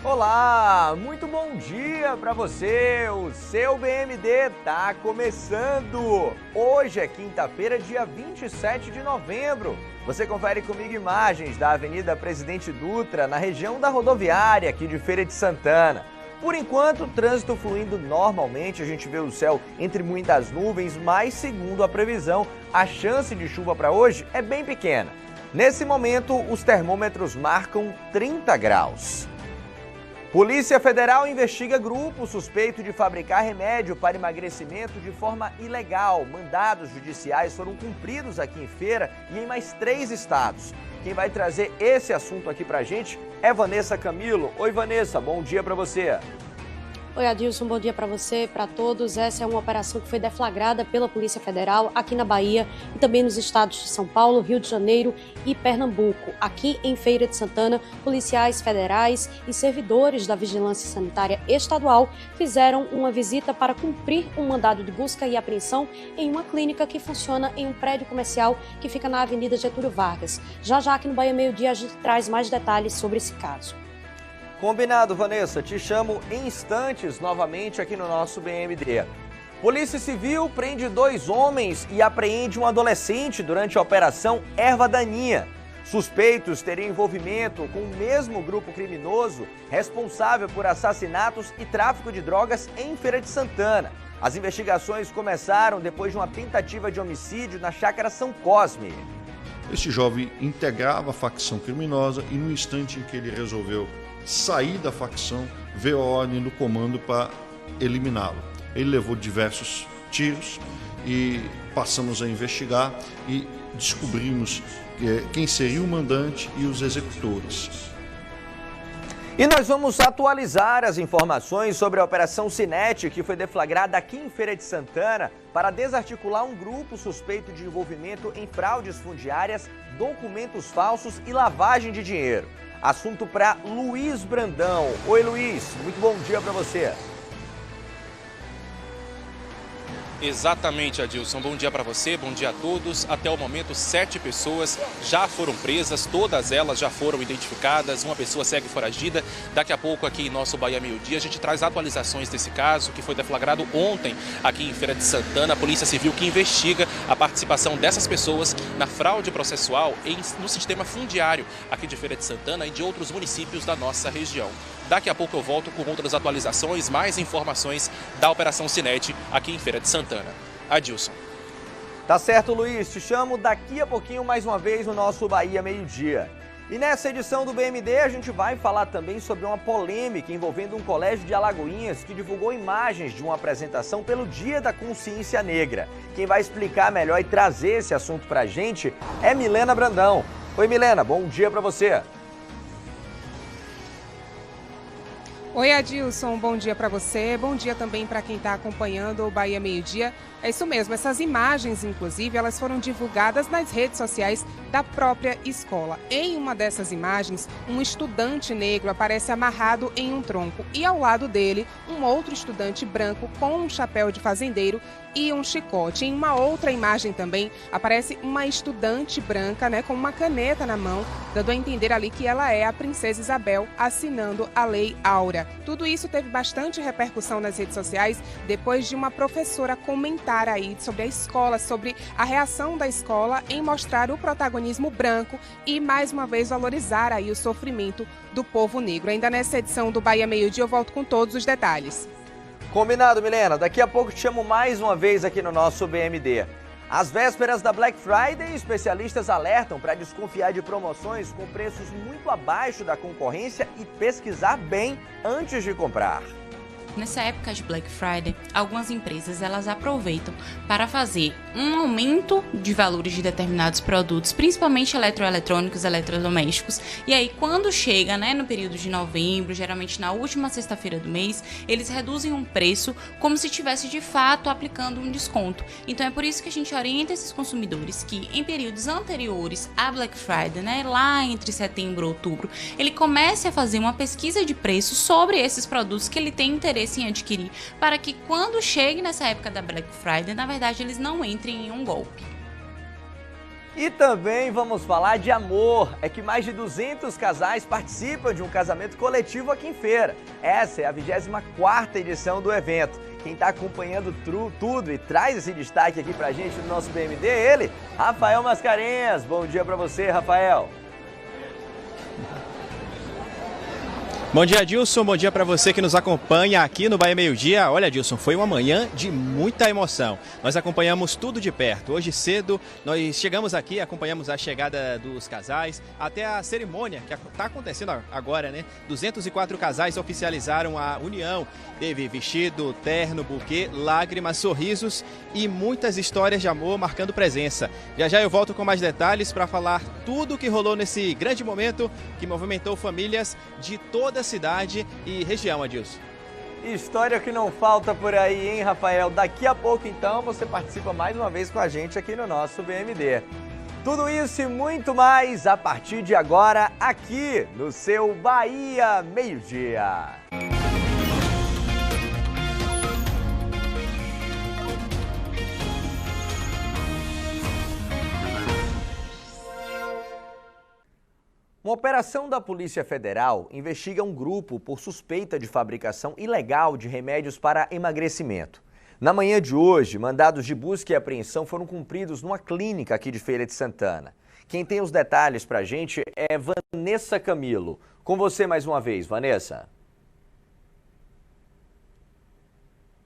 Olá, muito bom dia para você. O seu BMD tá começando. Hoje é quinta-feira, dia 27 de novembro. Você confere comigo imagens da Avenida Presidente Dutra, na região da rodoviária aqui de Feira de Santana. Por enquanto, o trânsito fluindo normalmente, a gente vê o céu entre muitas nuvens, mas segundo a previsão, a chance de chuva para hoje é bem pequena. Nesse momento, os termômetros marcam 30 graus. Polícia Federal investiga grupo suspeito de fabricar remédio para emagrecimento de forma ilegal. Mandados judiciais foram cumpridos aqui em Feira e em mais 3 estados. Quem vai trazer esse assunto aqui pra gente é Vanessa Camilo. Oi, Vanessa, bom dia para você. Oi, Adilson, bom dia para você, para todos. Essa é uma operação que foi deflagrada pela Polícia Federal aqui na Bahia e também nos estados de São Paulo, Rio de Janeiro e Pernambuco. Aqui em Feira de Santana, policiais federais e servidores da Vigilância Sanitária Estadual fizeram uma visita para cumprir um mandado de busca e apreensão em uma clínica que funciona em um prédio comercial que fica na Avenida Getúlio Vargas. Já aqui no Bahia Meio Dia a gente traz mais detalhes sobre esse caso. Combinado, Vanessa. Te chamo em instantes novamente aqui no nosso BMD. Polícia Civil prende 2 homens e apreende um adolescente durante a Operação Erva Daninha. Suspeitos teriam envolvimento com o mesmo grupo criminoso responsável por assassinatos e tráfico de drogas em Feira de Santana. As investigações começaram depois de uma tentativa de homicídio na Chácara São Cosme. Este jovem integrava a facção criminosa e no instante em que ele resolveu sair da facção, veio a ordem do comando para eliminá-lo. Ele levou diversos tiros e passamos a investigar e descobrimos quem seria o mandante e os executores. E nós vamos atualizar as informações sobre a Operação Sinete, que foi deflagrada aqui em Feira de Santana para desarticular um grupo suspeito de envolvimento em fraudes fundiárias, documentos falsos e lavagem de dinheiro. Assunto para Luiz Brandão. Oi, Luiz, muito bom dia para você. Exatamente, Adilson. Bom dia para você, bom dia a todos. Até o momento, 7 pessoas já foram presas, todas elas já foram identificadas, uma pessoa segue foragida. Daqui a pouco, aqui em nosso Bahia Meio Dia, a gente traz atualizações desse caso, que foi deflagrado ontem aqui em Feira de Santana. A Polícia Civil que investiga a participação dessas pessoas na fraude processual no sistema fundiário aqui de Feira de Santana e de outros municípios da nossa região. Daqui a pouco eu volto com outras atualizações, mais informações da Operação Sinete aqui em Feira de Santana. Adilson. Tá certo, Luiz. Te chamo daqui a pouquinho mais uma vez no nosso Bahia Meio Dia. E nessa edição do BMD a gente vai falar também sobre uma polêmica envolvendo um colégio de Alagoinhas que divulgou imagens de uma apresentação pelo Dia da Consciência Negra. Quem vai explicar melhor e trazer esse assunto pra gente é Milena Brandão. Oi, Milena, bom dia pra você. Oi, Adilson, bom dia para você, bom dia também para quem está acompanhando o Bahia Meio Dia. É isso mesmo, essas imagens, inclusive, elas foram divulgadas nas redes sociais da própria escola. Em uma dessas imagens, um estudante negro aparece amarrado em um tronco e ao lado dele, um outro estudante branco com um chapéu de fazendeiro e um chicote. Em uma outra imagem também, aparece uma estudante branca, com uma caneta na mão, dando a entender ali que ela é a princesa Isabel, assinando a Lei Áurea. Tudo isso teve bastante repercussão nas redes sociais, depois de uma professora comentar aí sobre a escola, sobre a reação da escola em mostrar o protagonismo branco e, mais uma vez, valorizar aí o sofrimento do povo negro. Ainda nessa edição do Bahia Meio Dia, eu volto com todos os detalhes. Combinado, Milena. Daqui a pouco te chamo mais uma vez aqui no nosso BMD. Às vésperas da Black Friday, especialistas alertam para desconfiar de promoções com preços muito abaixo da concorrência e pesquisar bem antes de comprar. Nessa época de Black Friday, algumas empresas elas aproveitam para fazer um aumento de valores de determinados produtos, principalmente eletroeletrônicos, eletrodomésticos. E aí, quando chega, no período de novembro, geralmente na última sexta-feira do mês, eles reduzem um preço como se estivesse de fato aplicando um desconto. Então é por isso que a gente orienta esses consumidores que em períodos anteriores à Black Friday, lá entre setembro e outubro, ele comece a fazer uma pesquisa de preço sobre esses produtos que ele tem interesse em adquirir, para que quando chegue nessa época da Black Friday, na verdade, eles não entrem em um golpe. E também vamos falar de amor. É que mais de 200 casais participam de um casamento coletivo aqui em Feira. Essa é a 24ª edição do evento. Quem está acompanhando tudo e traz esse destaque aqui pra gente no nosso BMD é ele, Rafael Mascarenhas. Bom dia pra você, Rafael. Bom dia, Adilson. Bom dia para você que nos acompanha aqui no Bahia Meio Dia. Olha, Adilson, foi uma manhã de muita emoção. Nós acompanhamos tudo de perto. Hoje cedo, nós chegamos aqui, acompanhamos a chegada dos casais, até a cerimônia que está acontecendo agora, né? 204 casais oficializaram a união. Teve vestido, terno, buquê, lágrimas, sorrisos e muitas histórias de amor marcando presença. Já já eu volto com mais detalhes para falar tudo o que rolou nesse grande momento que movimentou famílias de toda a cidade e região, Adilson. História que não falta por aí, hein, Rafael? Daqui a pouco, então, você participa mais uma vez com a gente aqui no nosso BMD. Tudo isso e muito mais a partir de agora, aqui no seu Bahia Meio Dia. Uma operação da Polícia Federal investiga um grupo por suspeita de fabricação ilegal de remédios para emagrecimento. Na manhã de hoje, mandados de busca e apreensão foram cumpridos numa clínica aqui de Feira de Santana. Quem tem os detalhes pra gente é Vanessa Camilo. Com você mais uma vez, Vanessa.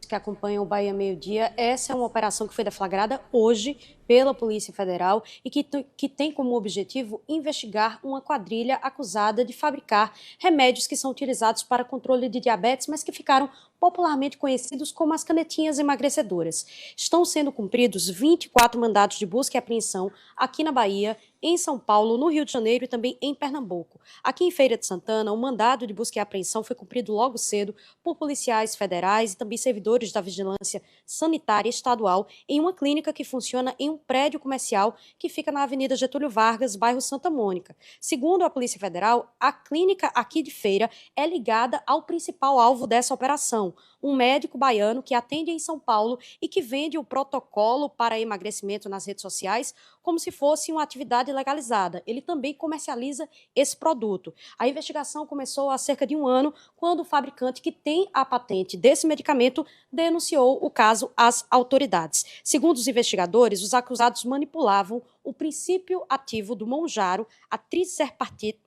Que acompanham o Bahia Meio Dia, essa é uma operação que foi deflagrada hoje pela Polícia Federal e que tem como objetivo investigar uma quadrilha acusada de fabricar remédios que são utilizados para controle de diabetes, mas que ficaram popularmente conhecidos como as canetinhas emagrecedoras. Estão sendo cumpridos 24 mandados de busca e apreensão aqui na Bahia, em São Paulo, no Rio de Janeiro e também em Pernambuco. Aqui em Feira de Santana, o mandado de busca e apreensão foi cumprido logo cedo por policiais federais e também servidores da Vigilância Sanitária Estadual em uma clínica que funciona em um prédio comercial que fica na Avenida Getúlio Vargas, bairro Santa Mônica. Segundo a Polícia Federal, a clínica aqui de Feira é ligada ao principal alvo dessa operação, um médico baiano que atende em São Paulo e que vende o protocolo para emagrecimento nas redes sociais como se fosse uma atividade legalizada. Ele também comercializa esse produto. A investigação começou há cerca de um ano, quando o fabricante que tem a patente desse medicamento denunciou o caso às autoridades. Segundo os investigadores, os acusados manipulavam o princípio ativo do Monjaro, a tirzepatida,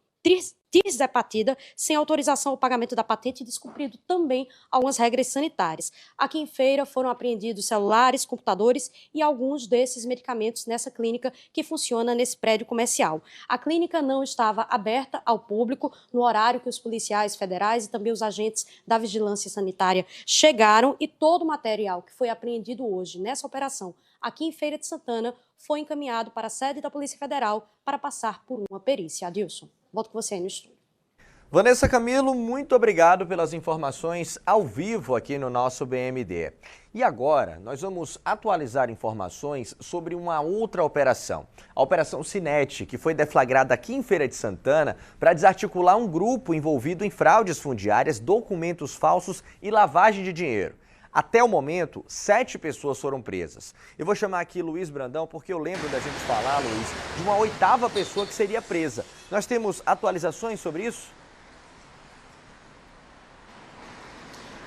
sem autorização ao pagamento da patente e descumprindo também algumas regras sanitárias. Aqui em Feira foram apreendidos celulares, computadores e alguns desses medicamentos nessa clínica que funciona nesse prédio comercial. A clínica não estava aberta ao público no horário que os policiais federais e também os agentes da Vigilância Sanitária chegaram e todo o material que foi apreendido hoje nessa operação aqui em Feira de Santana foi encaminhado para a sede da Polícia Federal para passar por uma perícia. Adilson, volto com você aí no estúdio. Vanessa Camilo, muito obrigado pelas informações ao vivo aqui no nosso BMD. E agora, nós vamos atualizar informações sobre uma outra operação. A Operação Cinete, que foi deflagrada aqui em Feira de Santana para desarticular um grupo envolvido em fraudes fundiárias, documentos falsos e lavagem de dinheiro. Até o momento, 7 pessoas foram presas. Eu vou chamar aqui Luiz Brandão, porque eu lembro da gente falar, Luiz, de uma 8ª pessoa que seria presa. Nós temos atualizações sobre isso?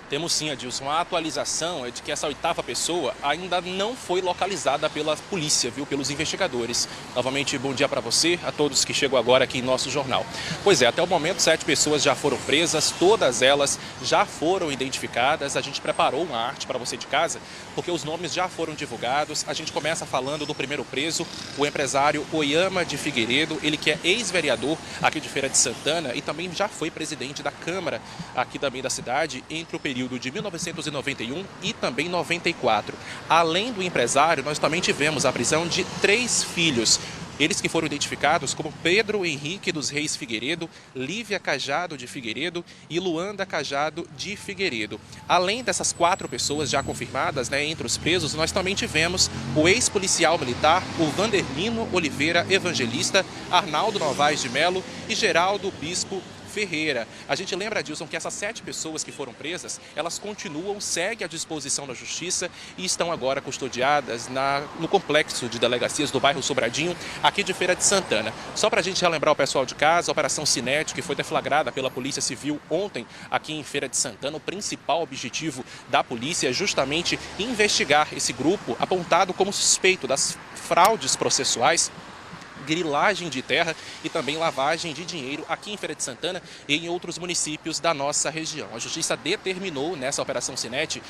Temos sim, Adilson. A atualização é de que essa 8ª pessoa ainda não foi localizada pela polícia, pelos investigadores. Novamente, bom dia para você, a todos que chegam agora aqui em nosso jornal. Pois é, até o momento 7 pessoas já foram presas, todas elas já foram identificadas. A gente preparou uma arte para você de casa, porque os nomes já foram divulgados. A gente começa falando do primeiro preso, o empresário Oyama de Figueiredo, ele que é ex-vereador aqui de Feira de Santana e também já foi presidente da Câmara aqui também da cidade entre o período de 1991 e também 94. Além do empresário, nós também tivemos a prisão de 3 filhos. Eles que foram identificados como Pedro Henrique dos Reis Figueiredo, Lívia Cajado de Figueiredo e Luanda Cajado de Figueiredo. Além dessas 4 pessoas já confirmadas, entre os presos, nós também tivemos o ex-policial militar, o Vanderlino Oliveira Evangelista, Arnaldo Novaes de Melo e Geraldo Bispo Ferreira. A gente lembra, Adilson, que essas 7 pessoas que foram presas, elas seguem à disposição da Justiça e estão agora custodiadas no complexo de delegacias do bairro Sobradinho, aqui de Feira de Santana. Só para a gente relembrar o pessoal de casa, a Operação Sinete, que foi deflagrada pela Polícia Civil ontem aqui em Feira de Santana, o principal objetivo da polícia é justamente investigar esse grupo apontado como suspeito das fraudes processuais, grilagem de terra e também lavagem de dinheiro aqui em Feira de Santana e em outros municípios da nossa região. A Justiça determinou nessa Operação Sinete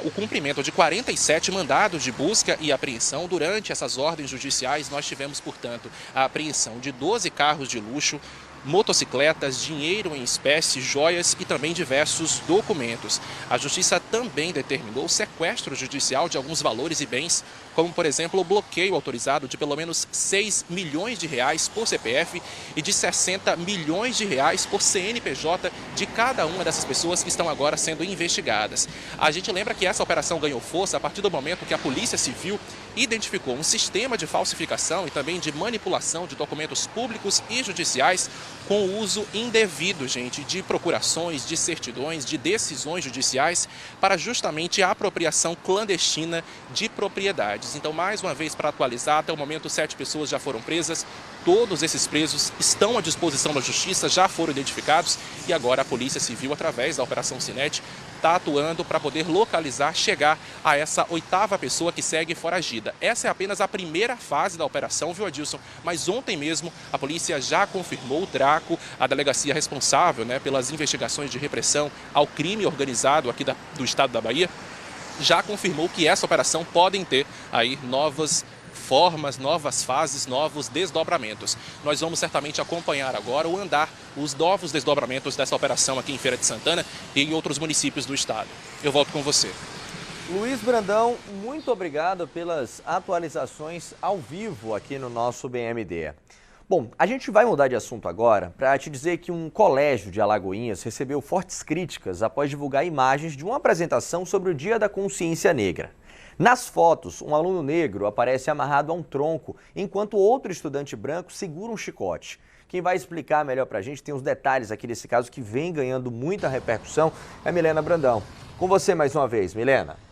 o cumprimento de 47 mandados de busca e apreensão. Durante essas ordens judiciais, nós tivemos, portanto, a apreensão de 12 carros de luxo, motocicletas, dinheiro em espécie, joias e também diversos documentos. A Justiça também determinou o sequestro judicial de alguns valores e bens, como, por exemplo, o bloqueio autorizado de pelo menos 6 milhões de reais por CPF e de 60 milhões de reais por CNPJ de cada uma dessas pessoas que estão agora sendo investigadas. A gente lembra que essa operação ganhou força a partir do momento que a Polícia Civil identificou um sistema de falsificação e também de manipulação de documentos públicos e judiciais com uso indevido, gente, de procurações, de certidões, de decisões judiciais para justamente a apropriação clandestina de propriedades. Então, mais uma vez, para atualizar, até o momento 7 pessoas já foram presas, todos esses presos estão à disposição da Justiça, já foram identificados e agora a Polícia Civil, através da Operação Sinete, está atuando para poder localizar, chegar a essa 8ª pessoa que segue foragida. Essa é apenas a primeira fase da operação, viu, Adilson? Mas ontem mesmo a polícia já confirmou o DRACO, a delegacia responsável, pelas investigações de repressão ao crime organizado aqui do estado da Bahia, já confirmou que essa operação podem ter aí novas formas, novas fases, novos desdobramentos. Nós vamos certamente acompanhar agora o andar, os novos desdobramentos dessa operação aqui em Feira de Santana e em outros municípios do estado. Eu volto com você. Luiz Brandão, muito obrigado pelas atualizações ao vivo aqui no nosso BMD. Bom, a gente vai mudar de assunto agora para te dizer que um colégio de Alagoinhas recebeu fortes críticas após divulgar imagens de uma apresentação sobre o Dia da Consciência Negra. Nas fotos, um aluno negro aparece amarrado a um tronco, enquanto outro estudante branco segura um chicote. Quem vai explicar melhor para a gente, tem os detalhes aqui desse caso que vem ganhando muita repercussão, é Milena Brandão. Com você mais uma vez, Milena.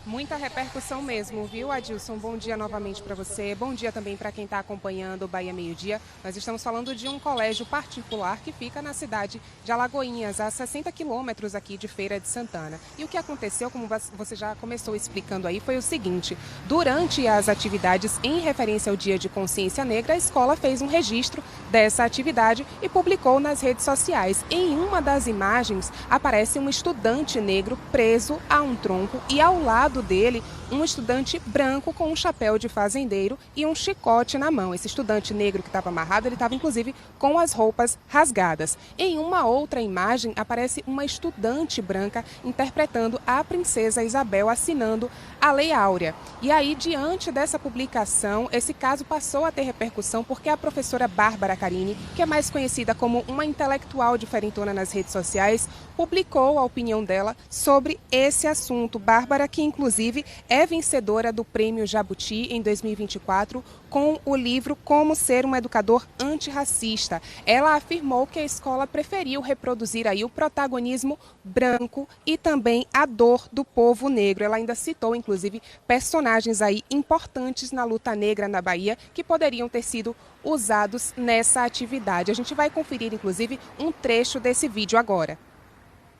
Muita repercussão mesmo, viu, Adilson? Bom dia novamente para você. Bom dia também para quem está acompanhando o Bahia Meio Dia. Nós estamos falando de um colégio particular que fica na cidade de Alagoinhas, a 60 quilômetros aqui de Feira de Santana. E o que aconteceu, como você já começou explicando aí, foi o seguinte. Durante as atividades em referência ao Dia de Consciência Negra, a escola fez um registro dessa atividade e publicou nas redes sociais. Em uma das imagens, aparece um estudante negro preso a um tronco e ao lado dele um estudante branco com um chapéu de fazendeiro e um chicote na mão. Esse estudante negro que estava amarrado, ele estava inclusive com as roupas rasgadas. Em uma outra imagem aparece uma estudante branca interpretando a princesa Isabel assinando a Lei Áurea. E aí, diante dessa publicação, esse caso passou a ter repercussão porque a professora Bárbara Carini, que é mais conhecida como uma intelectual diferentona nas redes sociais, publicou a opinião dela sobre esse assunto. Bárbara, que inclusive é vencedora do Prêmio Jabuti em 2024 com o livro Como Ser um Educador Antirracista. Ela afirmou que a escola preferiu reproduzir aí o protagonismo branco e também a dor do povo negro. Ela ainda citou, inclusive, personagens aí importantes na luta negra na Bahia que poderiam ter sido usados nessa atividade. A gente vai conferir, inclusive, um trecho desse vídeo agora.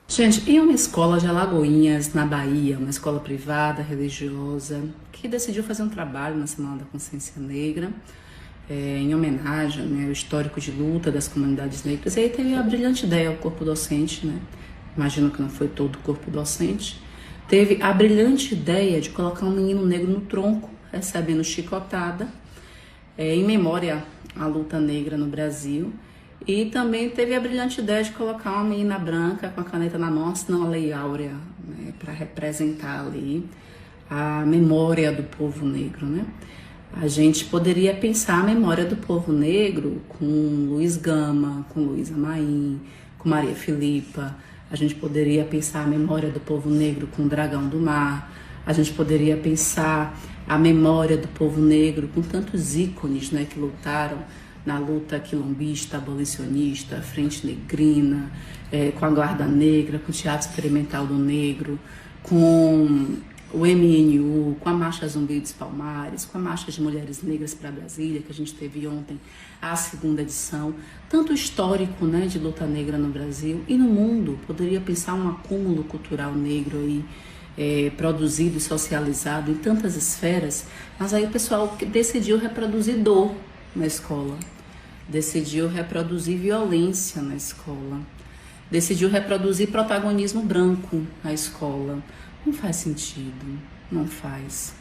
Gente, em uma escola de Alagoinhas, na Bahia, uma escola privada, religiosa, que decidiu fazer um trabalho na Semana da Consciência Negra, em homenagem ao histórico de luta das comunidades negras. E aí teve a brilhante ideia, o corpo docente, imagino que não foi todo o corpo docente, teve a brilhante ideia de colocar um menino negro no tronco, recebendo chicotada, em memória à luta negra no Brasil. E também teve a brilhante ideia de colocar uma menina branca com a caneta na mão, assinando a Lei Áurea, para representar ali a memória do povo negro, A gente poderia pensar a memória do povo negro com Luiz Gama, com Luísa Maim, com Maria Filipa. A gente poderia pensar a memória do povo negro com o Dragão do Mar. A gente poderia pensar a memória do povo negro com tantos ícones, que lutaram na luta quilombista, abolicionista, Frente Negrina, com a Guarda Negra, com o Teatro Experimental do Negro, com o MNU, com a Marcha Zumbi dos Palmares, com a Marcha de Mulheres Negras para Brasília, que a gente teve ontem a segunda edição. Tanto histórico, né, de luta negra no Brasil e no mundo. Poderia pensar um acúmulo cultural negro aí, produzido e socializado em tantas esferas, mas aí o pessoal decidiu reproduzir dor na escola, decidiu reproduzir violência na escola, decidiu reproduzir protagonismo branco na escola. Não faz sentido, não faz.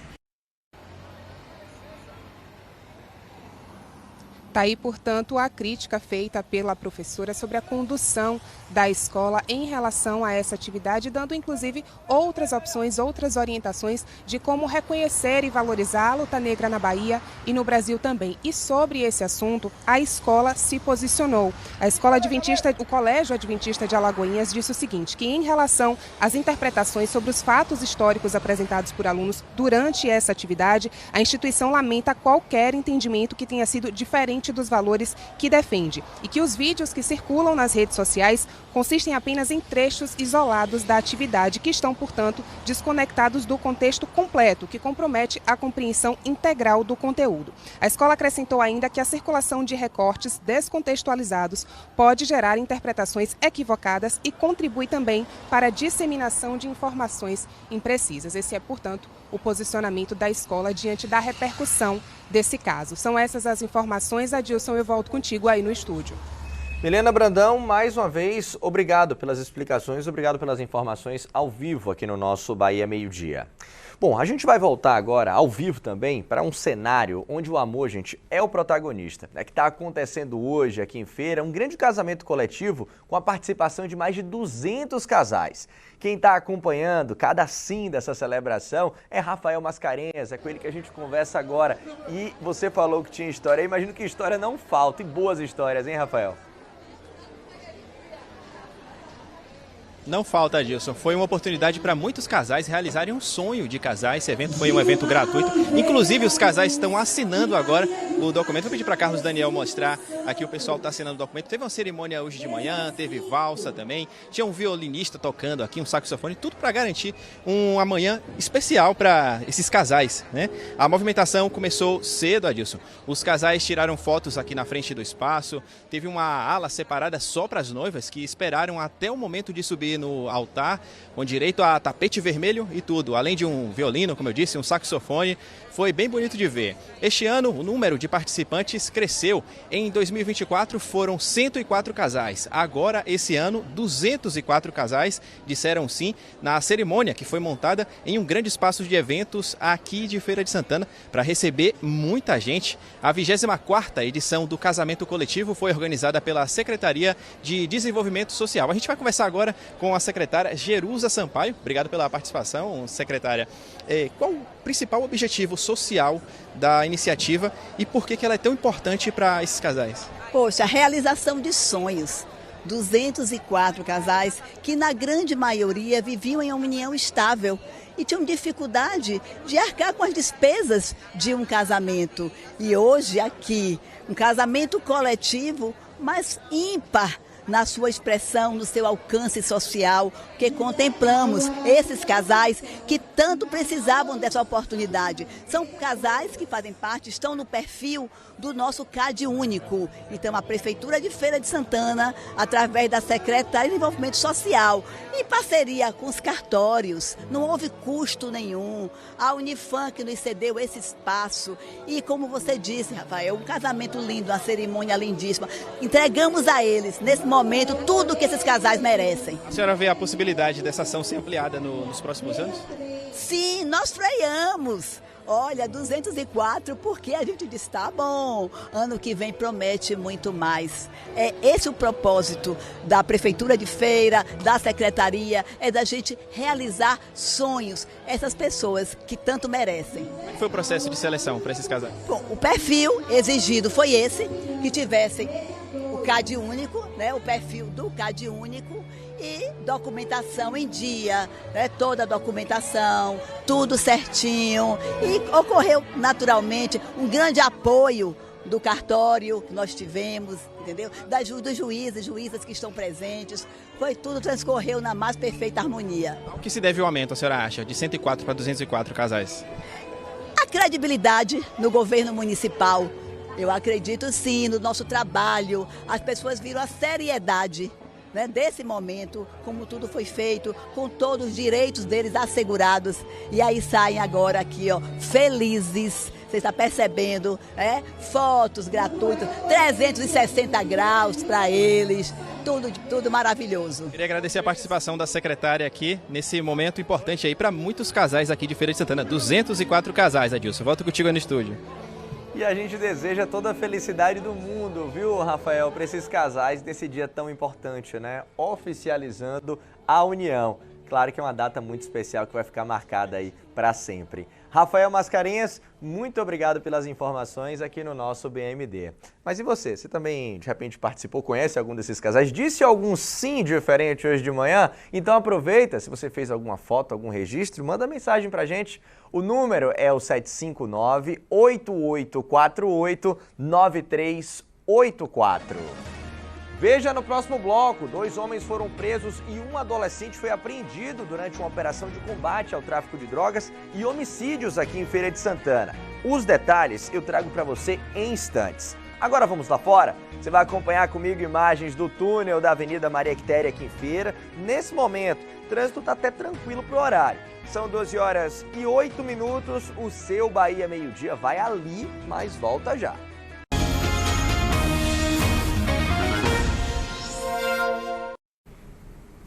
Está aí, portanto, a crítica feita pela professora sobre a condução da escola em relação a essa atividade, dando inclusive outras opções, outras orientações de como reconhecer e valorizar a luta negra na Bahia e no Brasil também. E sobre esse assunto, a escola se posicionou. A escola adventista, o Colégio Adventista de Alagoinhas disse o seguinte, que em relação às interpretações sobre os fatos históricos apresentados por alunos durante essa atividade, a instituição lamenta qualquer entendimento que tenha sido diferente dos valores que defende e que os vídeos que circulam nas redes sociais consistem apenas em trechos isolados da atividade que estão, portanto, desconectados do contexto completo, que compromete a compreensão integral do conteúdo. A escola acrescentou ainda que a circulação de recortes descontextualizados pode gerar interpretações equivocadas e contribui também para a disseminação de informações imprecisas. Esse é, portanto, o posicionamento da escola diante da repercussão desse caso. São essas as informações. Adilson, eu volto contigo aí no estúdio. Milena Brandão, mais uma vez, obrigado pelas explicações, obrigado pelas informações ao vivo aqui no nosso Bahia Meio Dia. Bom, a gente vai voltar agora ao vivo também para um cenário onde o amor, gente, é o protagonista. É que está acontecendo hoje aqui em Feira um grande casamento coletivo com a participação de mais de 200 casais. Quem está acompanhando cada sim dessa celebração é Rafael Mascarenhas, é com ele que a gente conversa agora. E você falou que tinha história, eu imagino que história não falta, e boas histórias, hein, Rafael? Não falta, Adilson. Foi uma oportunidade para muitos casais realizarem um sonho de casar. Esse evento foi um evento gratuito. Inclusive, os casais estão assinando agora o documento. Vou pedir para Carlos Daniel mostrar. Aqui o pessoal está assinando o documento. Teve uma cerimônia hoje de manhã, teve valsa também. Tinha um violinista tocando aqui, um saxofone. Tudo para garantir uma manhã especial para esses casais, né? A movimentação começou cedo, Adilson. Os casais tiraram fotos aqui na frente do espaço. Teve uma ala separada só para as noivas que esperaram até o momento de subir no altar, com direito a tapete vermelho e tudo, além de um violino, como eu disse, um saxofone. Foi bem bonito de ver. Este ano, o número de participantes cresceu. Em 2024, foram 104 casais. Agora, esse ano, 204 casais disseram sim na cerimônia, que foi montada em um grande espaço de eventos aqui de Feira de Santana, para receber muita gente. A 24ª edição do Casamento Coletivo foi organizada pela Secretaria de Desenvolvimento Social. A gente vai conversar agora com a secretária Jerusa Sampaio. Obrigado pela participação, secretária. Qual o principal objetivo social da iniciativa e por que ela é tão importante para esses casais? Poxa, a realização de sonhos. 204 casais que na grande maioria viviam em uma união estável e tinham dificuldade de arcar com as despesas de um casamento. E hoje aqui, um casamento coletivo, mas ímpar na sua expressão, no seu alcance social, que contemplamos esses casais que tanto precisavam dessa oportunidade. São casais que fazem parte, estão no perfil do nosso CAD único. Então, a Prefeitura de Feira de Santana, através da Secretaria de Desenvolvimento Social, em parceria com os cartórios, não houve custo nenhum. A Unifam que nos cedeu esse espaço. E como você disse, Rafael, um casamento lindo, uma cerimônia lindíssima. Entregamos a eles, nesse momento, tudo que esses casais merecem. A senhora vê a possibilidade dessa ação ser ampliada nos próximos anos? Sim, nós freamos. Olha, 204, porque a gente disse, tá bom, ano que vem promete muito mais. É esse o propósito da Prefeitura de Feira, da Secretaria, é da gente realizar sonhos, essas pessoas que tanto merecem. Como foi o processo de seleção para esses casais? Bom, o perfil exigido foi esse, que tivessem o CAD único, né, o perfil do CAD único, e documentação em dia, né, toda a documentação, tudo certinho. E ocorreu naturalmente um grande apoio do cartório que nós tivemos, entendeu? Dos juízes, juízas que estão presentes. Tudo transcorreu na mais perfeita harmonia. O que se deve ao aumento, a senhora acha, de 104 para 204 casais? A credibilidade no governo municipal. Eu acredito sim no nosso trabalho. As pessoas viram a seriedade, né, desse momento, como tudo foi feito, com todos os direitos deles assegurados. E aí saem agora aqui, ó, felizes. Você está percebendo, fotos gratuitas, 360 graus para eles, tudo maravilhoso. Queria agradecer a participação da secretária aqui nesse momento importante aí para muitos casais aqui de Feira de Santana. 204 casais, Adilson. Volto contigo aí no estúdio. E a gente deseja toda a felicidade do mundo, viu, Rafael, para esses casais nesse dia tão importante, né? Oficializando a união. Claro que é uma data muito especial que vai ficar marcada aí para sempre. Rafael Mascarenhas, muito obrigado pelas informações aqui no nosso BMD. Mas e você? Você também, de repente, participou, conhece algum desses casais? Disse algum sim diferente hoje de manhã? Então aproveita, se você fez alguma foto, algum registro, manda mensagem pra gente. O número é o 759-8848-9384. Veja no próximo bloco, 2 homens foram presos e um adolescente foi apreendido durante uma operação de combate ao tráfico de drogas e homicídios aqui em Feira de Santana. Os detalhes eu trago para você em instantes. Agora vamos lá fora? Você vai acompanhar comigo imagens do túnel da Avenida Maria Quitéria aqui em Feira. Nesse momento, o trânsito está até tranquilo para o horário. São 12h08, o seu Bahia Meio-Dia vai ali, mas volta já.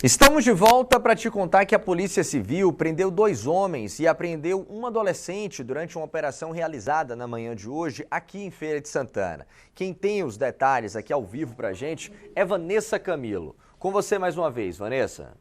Estamos de volta para te contar que a Polícia Civil prendeu 2 homens e apreendeu um adolescente durante uma operação realizada na manhã de hoje aqui em Feira de Santana. Quem tem os detalhes aqui ao vivo para a gente é Vanessa Camilo. Com você mais uma vez, Vanessa.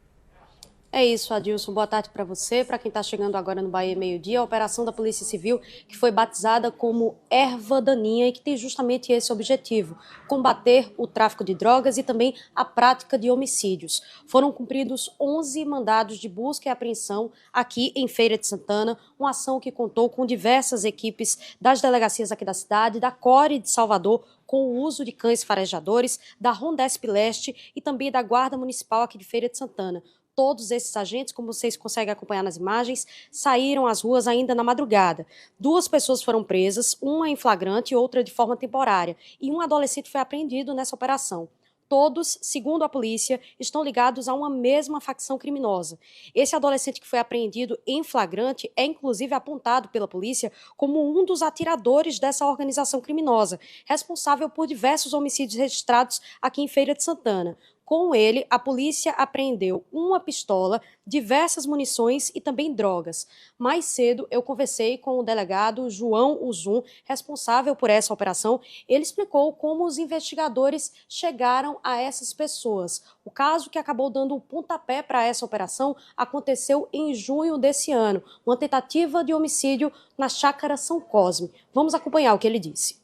É isso, Adilson. Boa tarde para você, para quem está chegando agora no Bahia Meio-Dia. A operação da Polícia Civil, que foi batizada como Erva Daninha e que tem justamente esse objetivo, combater o tráfico de drogas e também a prática de homicídios. Foram cumpridos 11 mandados de busca e apreensão aqui em Feira de Santana, uma ação que contou com diversas equipes das delegacias aqui da cidade, da CORE de Salvador, com o uso de cães farejadores, da Rondesp Leste e também da Guarda Municipal aqui de Feira de Santana. Todos esses agentes, como vocês conseguem acompanhar nas imagens, saíram às ruas ainda na madrugada. 2 pessoas foram presas, uma em flagrante e outra de forma temporária, e um adolescente foi apreendido nessa operação. Todos, segundo a polícia, estão ligados a uma mesma facção criminosa. Esse adolescente que foi apreendido em flagrante é inclusive apontado pela polícia como um dos atiradores dessa organização criminosa, responsável por diversos homicídios registrados aqui em Feira de Santana. Com ele, a polícia apreendeu uma pistola, diversas munições e também drogas. Mais cedo, eu conversei com o delegado João Uzum, responsável por essa operação. Ele explicou como os investigadores chegaram a essas pessoas. O caso que acabou dando o pontapé para essa operação aconteceu em junho desse ano, uma tentativa de homicídio na Chácara São Cosme. Vamos acompanhar o que ele disse.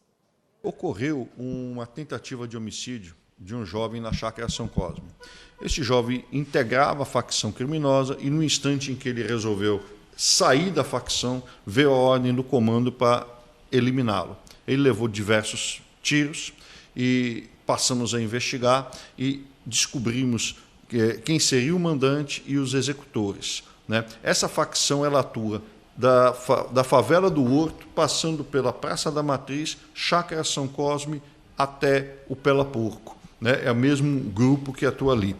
Ocorreu uma tentativa de homicídio de um jovem na Chácara São Cosme. Este jovem integrava a facção criminosa e no instante em que ele resolveu sair da facção, veio a ordem do comando para eliminá-lo. Ele levou diversos tiros e passamos a investigar e descobrimos quem seria o mandante e os executores, né? Essa facção ela atua da favela do Horto, passando pela Praça da Matriz, Chácara São Cosme, até o Pela Porco. É o mesmo grupo que atua ali.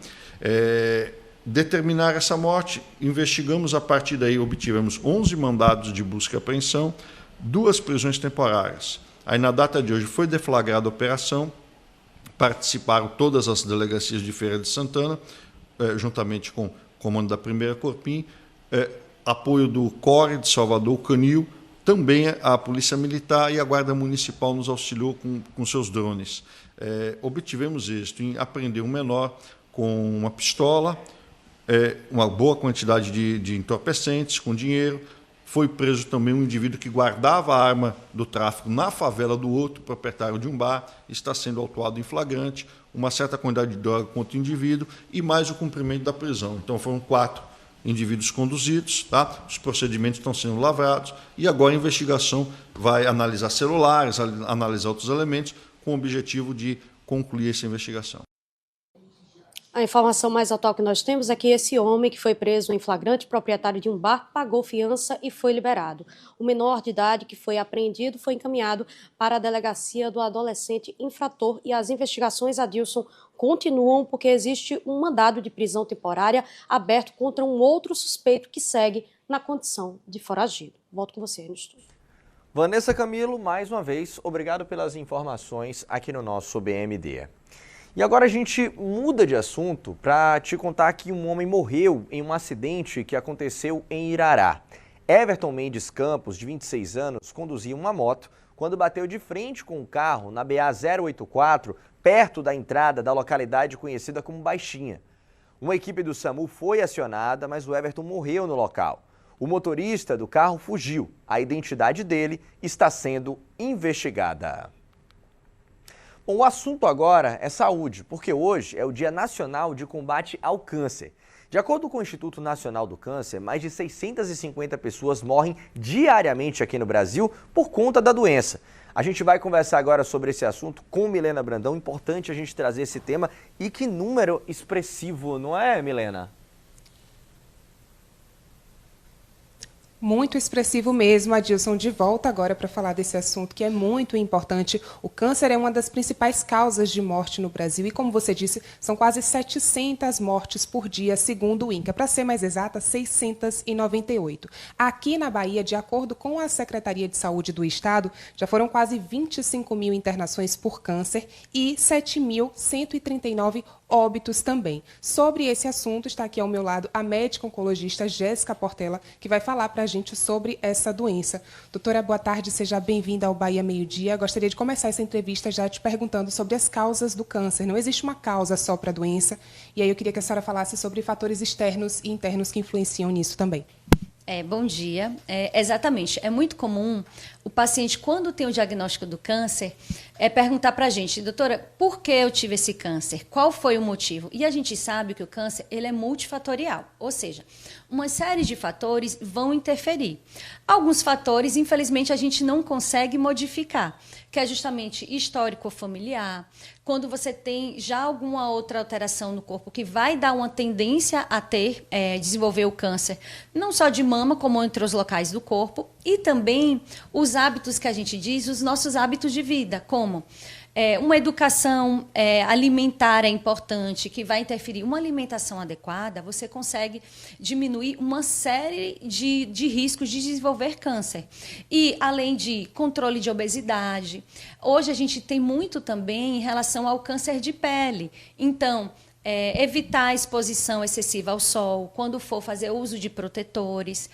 Determinar essa morte, investigamos, a partir daí obtivemos 11 mandados de busca e apreensão, 2 prisões temporárias. Aí na data de hoje foi deflagrada a operação, participaram todas as delegacias de Feira de Santana, juntamente com o comando da 1ª Corpim, apoio do CORE de Salvador, o Canil, também a Polícia Militar e a Guarda Municipal nos auxiliou com seus drones. Obtivemos êxito em apreender um menor com uma pistola, uma boa quantidade de entorpecentes, com dinheiro. Foi preso também um indivíduo que guardava a arma do tráfico na favela do Horto, proprietário de um bar, está sendo autuado em flagrante, uma certa quantidade de droga contra o indivíduo e mais o cumprimento da prisão. Então foram 4 indivíduos conduzidos, tá? Os procedimentos estão sendo lavrados e agora a investigação vai analisar celulares, analisar outros elementos com o objetivo de concluir essa investigação. A informação mais atual que nós temos é que esse homem que foi preso em flagrante, proprietário de um bar, pagou fiança e foi liberado. O menor de idade que foi apreendido foi encaminhado para a delegacia do adolescente infrator e as investigações, Adilson, continuam porque existe um mandado de prisão temporária aberto contra um outro suspeito que segue na condição de foragido. Volto com você no estúdio. Vanessa Camilo, mais uma vez, obrigado pelas informações aqui no nosso BMD. E agora a gente muda de assunto para te contar que um homem morreu em um acidente que aconteceu em Irará. Everton Mendes Campos, de 26 anos, conduzia uma moto quando bateu de frente com um carro na BA-084, perto da entrada da localidade conhecida como Baixinha. Uma equipe do SAMU foi acionada, mas o Everton morreu no local. O motorista do carro fugiu. A identidade dele está sendo investigada. Bom, o assunto agora é saúde, porque hoje é o Dia Nacional de Combate ao Câncer. De acordo com o Instituto Nacional do Câncer, mais de 650 pessoas morrem diariamente aqui no Brasil por conta da doença. A gente vai conversar agora sobre esse assunto com Milena Brandão. Importante a gente trazer esse tema e que número expressivo, não é, Milena? Muito expressivo mesmo, Adilson, de volta agora para falar desse assunto que é muito importante. O câncer é uma das principais causas de morte no Brasil e, como você disse, são quase 700 mortes por dia, segundo o INCA. Para ser mais exata, 698. Aqui na Bahia, de acordo com a Secretaria de Saúde do Estado, já foram quase 25 mil internações por câncer e 7.139 óbitos também. Sobre esse assunto, está aqui ao meu lado a médica oncologista Jéssica Portela, que vai falar para a gente sobre essa doença. Doutora, boa tarde, seja bem-vinda ao Bahia Meio-Dia. Gostaria de começar essa entrevista já te perguntando sobre as causas do câncer. Não existe uma causa só para a doença, e aí eu queria que a senhora falasse sobre fatores externos e internos que influenciam nisso também. Bom dia. Exatamente. É muito comum o paciente, quando tem o diagnóstico do câncer, perguntar para a gente, doutora, por que eu tive esse câncer? Qual foi o motivo? E a gente sabe que o câncer ele é multifatorial, ou seja, uma série de fatores vão interferir. Alguns fatores, infelizmente, a gente não consegue modificar, que é justamente histórico familiar, quando você tem já alguma outra alteração no corpo que vai dar uma tendência a desenvolver o câncer, não só de mama, como em outros locais do corpo, e também os hábitos que a gente diz, os nossos hábitos de vida, como uma educação alimentar é importante, que vai interferir. Uma alimentação adequada, você consegue diminuir uma série de riscos de desenvolver câncer. E, além de controle de obesidade, hoje a gente tem muito também em relação ao câncer de pele. Então, evitar a exposição excessiva ao sol, quando for fazer uso de protetores.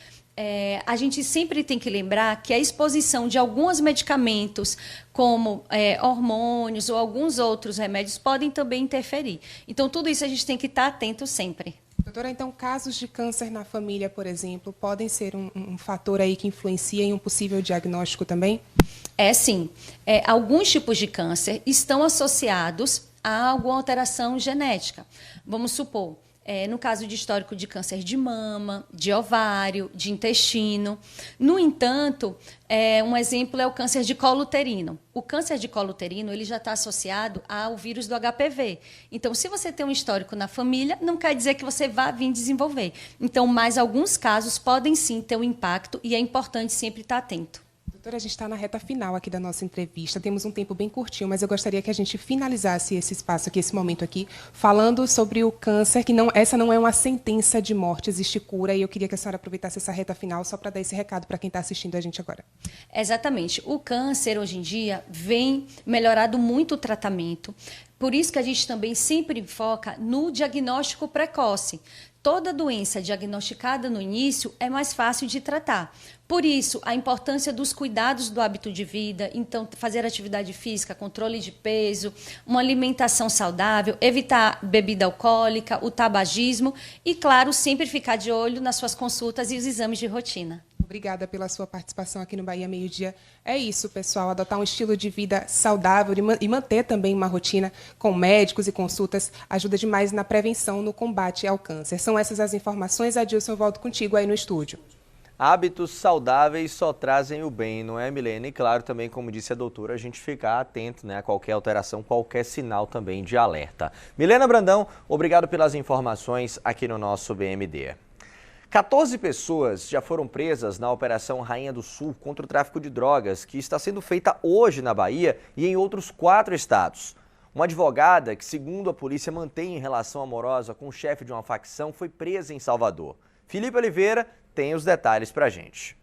A gente sempre tem que lembrar que a exposição de alguns medicamentos, como hormônios ou alguns outros remédios, podem também interferir. Então, tudo isso a gente tem que estar atento sempre. Doutora, então, casos de câncer na família, por exemplo, podem ser um fator aí que influencia em um possível diagnóstico também? Sim. Alguns tipos de câncer estão associados a alguma alteração genética. Vamos supor, no caso de histórico de câncer de mama, de ovário, de intestino. No entanto, um exemplo é o câncer de colo uterino. O câncer de colo uterino ele já está associado ao vírus do HPV. Então, se você tem um histórico na família, não quer dizer que você vá vir desenvolver. Então, mas alguns casos podem sim ter um impacto e é importante sempre estar atento. Doutora, a gente está na reta final aqui da nossa entrevista, temos um tempo bem curtinho, mas eu gostaria que a gente finalizasse esse espaço aqui, esse momento aqui, falando sobre o câncer, que essa não é uma sentença de morte, existe cura, e eu queria que a senhora aproveitasse essa reta final só para dar esse recado para quem está assistindo a gente agora. Exatamente. O câncer, hoje em dia, vem melhorado muito o tratamento, por isso que a gente também sempre foca no diagnóstico precoce. Toda doença diagnosticada no início é mais fácil de tratar. Por isso, a importância dos cuidados do hábito de vida, então fazer atividade física, controle de peso, uma alimentação saudável, evitar bebida alcoólica, o tabagismo e, claro, sempre ficar de olho nas suas consultas e os exames de rotina. Obrigada pela sua participação aqui no Bahia Meio Dia. É isso, pessoal, adotar um estilo de vida saudável e manter também uma rotina com médicos e consultas ajuda demais na prevenção, no combate ao câncer. São essas as informações. Adilson, eu volto contigo aí no estúdio. Hábitos saudáveis só trazem o bem, não é, Milena? E claro, também, como disse a doutora, a gente ficar atento, né, a qualquer alteração, qualquer sinal também de alerta. Milena Brandão, obrigado pelas informações aqui no nosso BMD. 14 pessoas já foram presas na Operação Rainha do Sul contra o tráfico de drogas, que está sendo feita hoje na Bahia e em outros 4 estados. Uma advogada que, segundo a polícia, mantém relação amorosa com o chefe de uma facção, foi presa em Salvador. Felipe Oliveira tem os detalhes pra gente.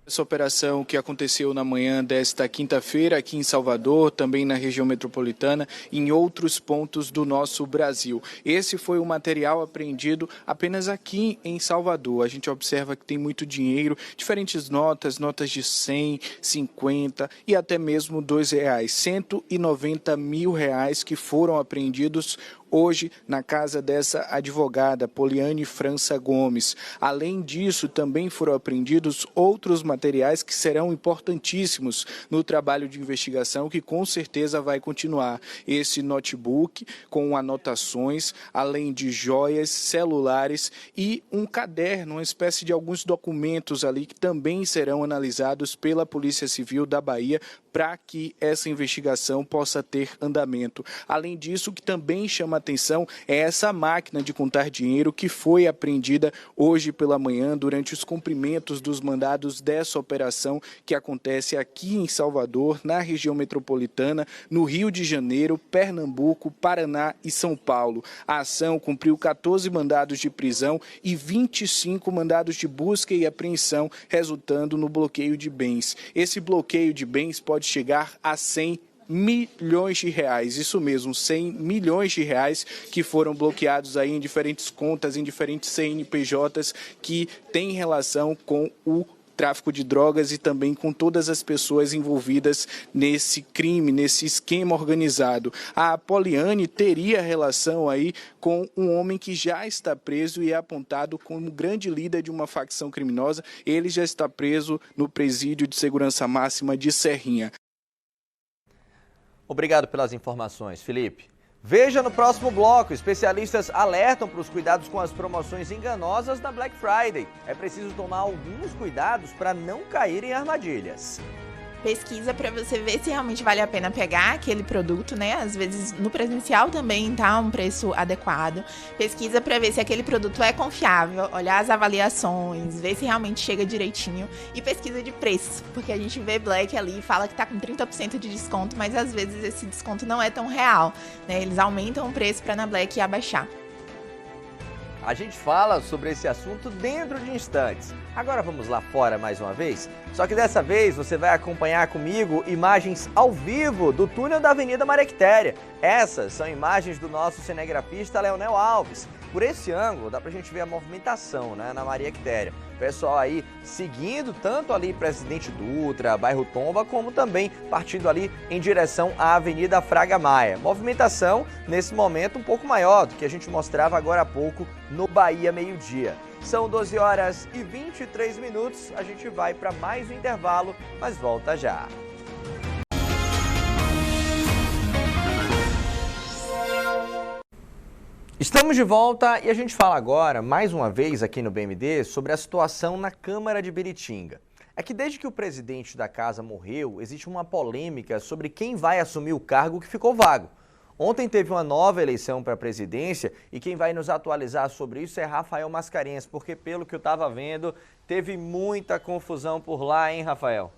Essa operação que aconteceu na manhã desta quinta-feira aqui em Salvador, também na região metropolitana e em outros pontos do nosso Brasil. Esse foi o material apreendido apenas aqui em Salvador. A gente observa que tem muito dinheiro, diferentes notas de 100, 50 e até mesmo R$2. 190 mil reais que foram apreendidos hoje na casa dessa advogada, Poliane França Gomes. Além disso, também foram apreendidos outros materiais que serão importantíssimos no trabalho de investigação, que com certeza vai continuar. Esse notebook com anotações, além de joias, celulares e um caderno, uma espécie de alguns documentos ali que também serão analisados pela Polícia Civil da Bahia para que essa investigação possa ter andamento. Além disso, o que também chama atenção é essa máquina de contar dinheiro que foi apreendida hoje pela manhã durante os cumprimentos dos mandados dessa operação que acontece aqui em Salvador, na região metropolitana, no Rio de Janeiro, Pernambuco, Paraná e São Paulo. A ação cumpriu 14 mandados de prisão e 25 mandados de busca e apreensão, resultando no bloqueio de bens. Esse bloqueio de bens pode chegar a 100 milhões de reais, isso mesmo, 100 milhões de reais que foram bloqueados aí em diferentes contas, em diferentes CNPJs que têm relação com o tráfico de drogas e também com todas as pessoas envolvidas nesse crime, nesse esquema organizado. A Poliane teria relação aí com um homem que já está preso e é apontado como grande líder de uma facção criminosa. Ele já está preso no presídio de segurança máxima de Serrinha. Obrigado pelas informações, Felipe. Veja no próximo bloco, especialistas alertam para os cuidados com as promoções enganosas da Black Friday. É preciso tomar alguns cuidados para não cair em armadilhas. Pesquisa para você ver se realmente vale a pena pegar aquele produto, né? Às vezes no presencial também tá um preço adequado. Pesquisa para ver se aquele produto é confiável, olhar as avaliações, ver se realmente chega direitinho. E pesquisa de preços, porque a gente vê Black ali e fala que tá com 30% de desconto, mas às vezes esse desconto não é tão real, né? Eles aumentam o preço para na Black abaixar. A gente fala sobre esse assunto dentro de instantes. Agora vamos lá fora mais uma vez? Só que dessa vez você vai acompanhar comigo imagens ao vivo do túnel da Avenida Maria Quitéria. Essas são imagens do nosso cinegrafista Leonel Alves. Por esse ângulo dá pra gente ver a movimentação, né, na Maria Quitéria. O pessoal aí seguindo tanto ali Presidente Dutra, bairro Tomba, como também partindo ali em direção à Avenida Fraga Maia. Movimentação nesse momento um pouco maior do que a gente mostrava agora há pouco no Bahia Meio Dia. São 12 horas e 23 minutos, a gente vai para mais um intervalo, mas volta já. Estamos de volta e a gente fala agora, mais uma vez aqui no BMD, sobre a situação na Câmara de Biritinga. É que desde que o presidente da casa morreu, existe uma polêmica sobre quem vai assumir o cargo que ficou vago. Ontem teve uma nova eleição para a presidência e quem vai nos atualizar sobre isso é Rafael Mascarenhas, porque pelo que eu estava vendo, teve muita confusão por lá, hein, Rafael?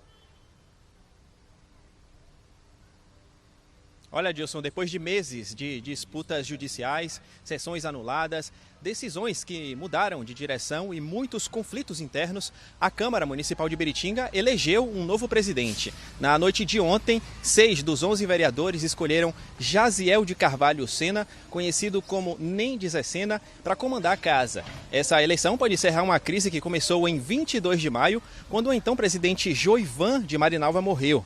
Olha, Adilson, depois de meses de disputas judiciais, sessões anuladas, decisões que mudaram de direção e muitos conflitos internos, a Câmara Municipal de Biritinga elegeu um novo presidente. Na noite de ontem, 6 dos 11 vereadores escolheram Jaziel de Carvalho Sena, conhecido como Nem de Zé Sena, para comandar a casa. Essa eleição pode encerrar uma crise que começou em 22 de maio, quando o então presidente Joivan de Marinalva morreu.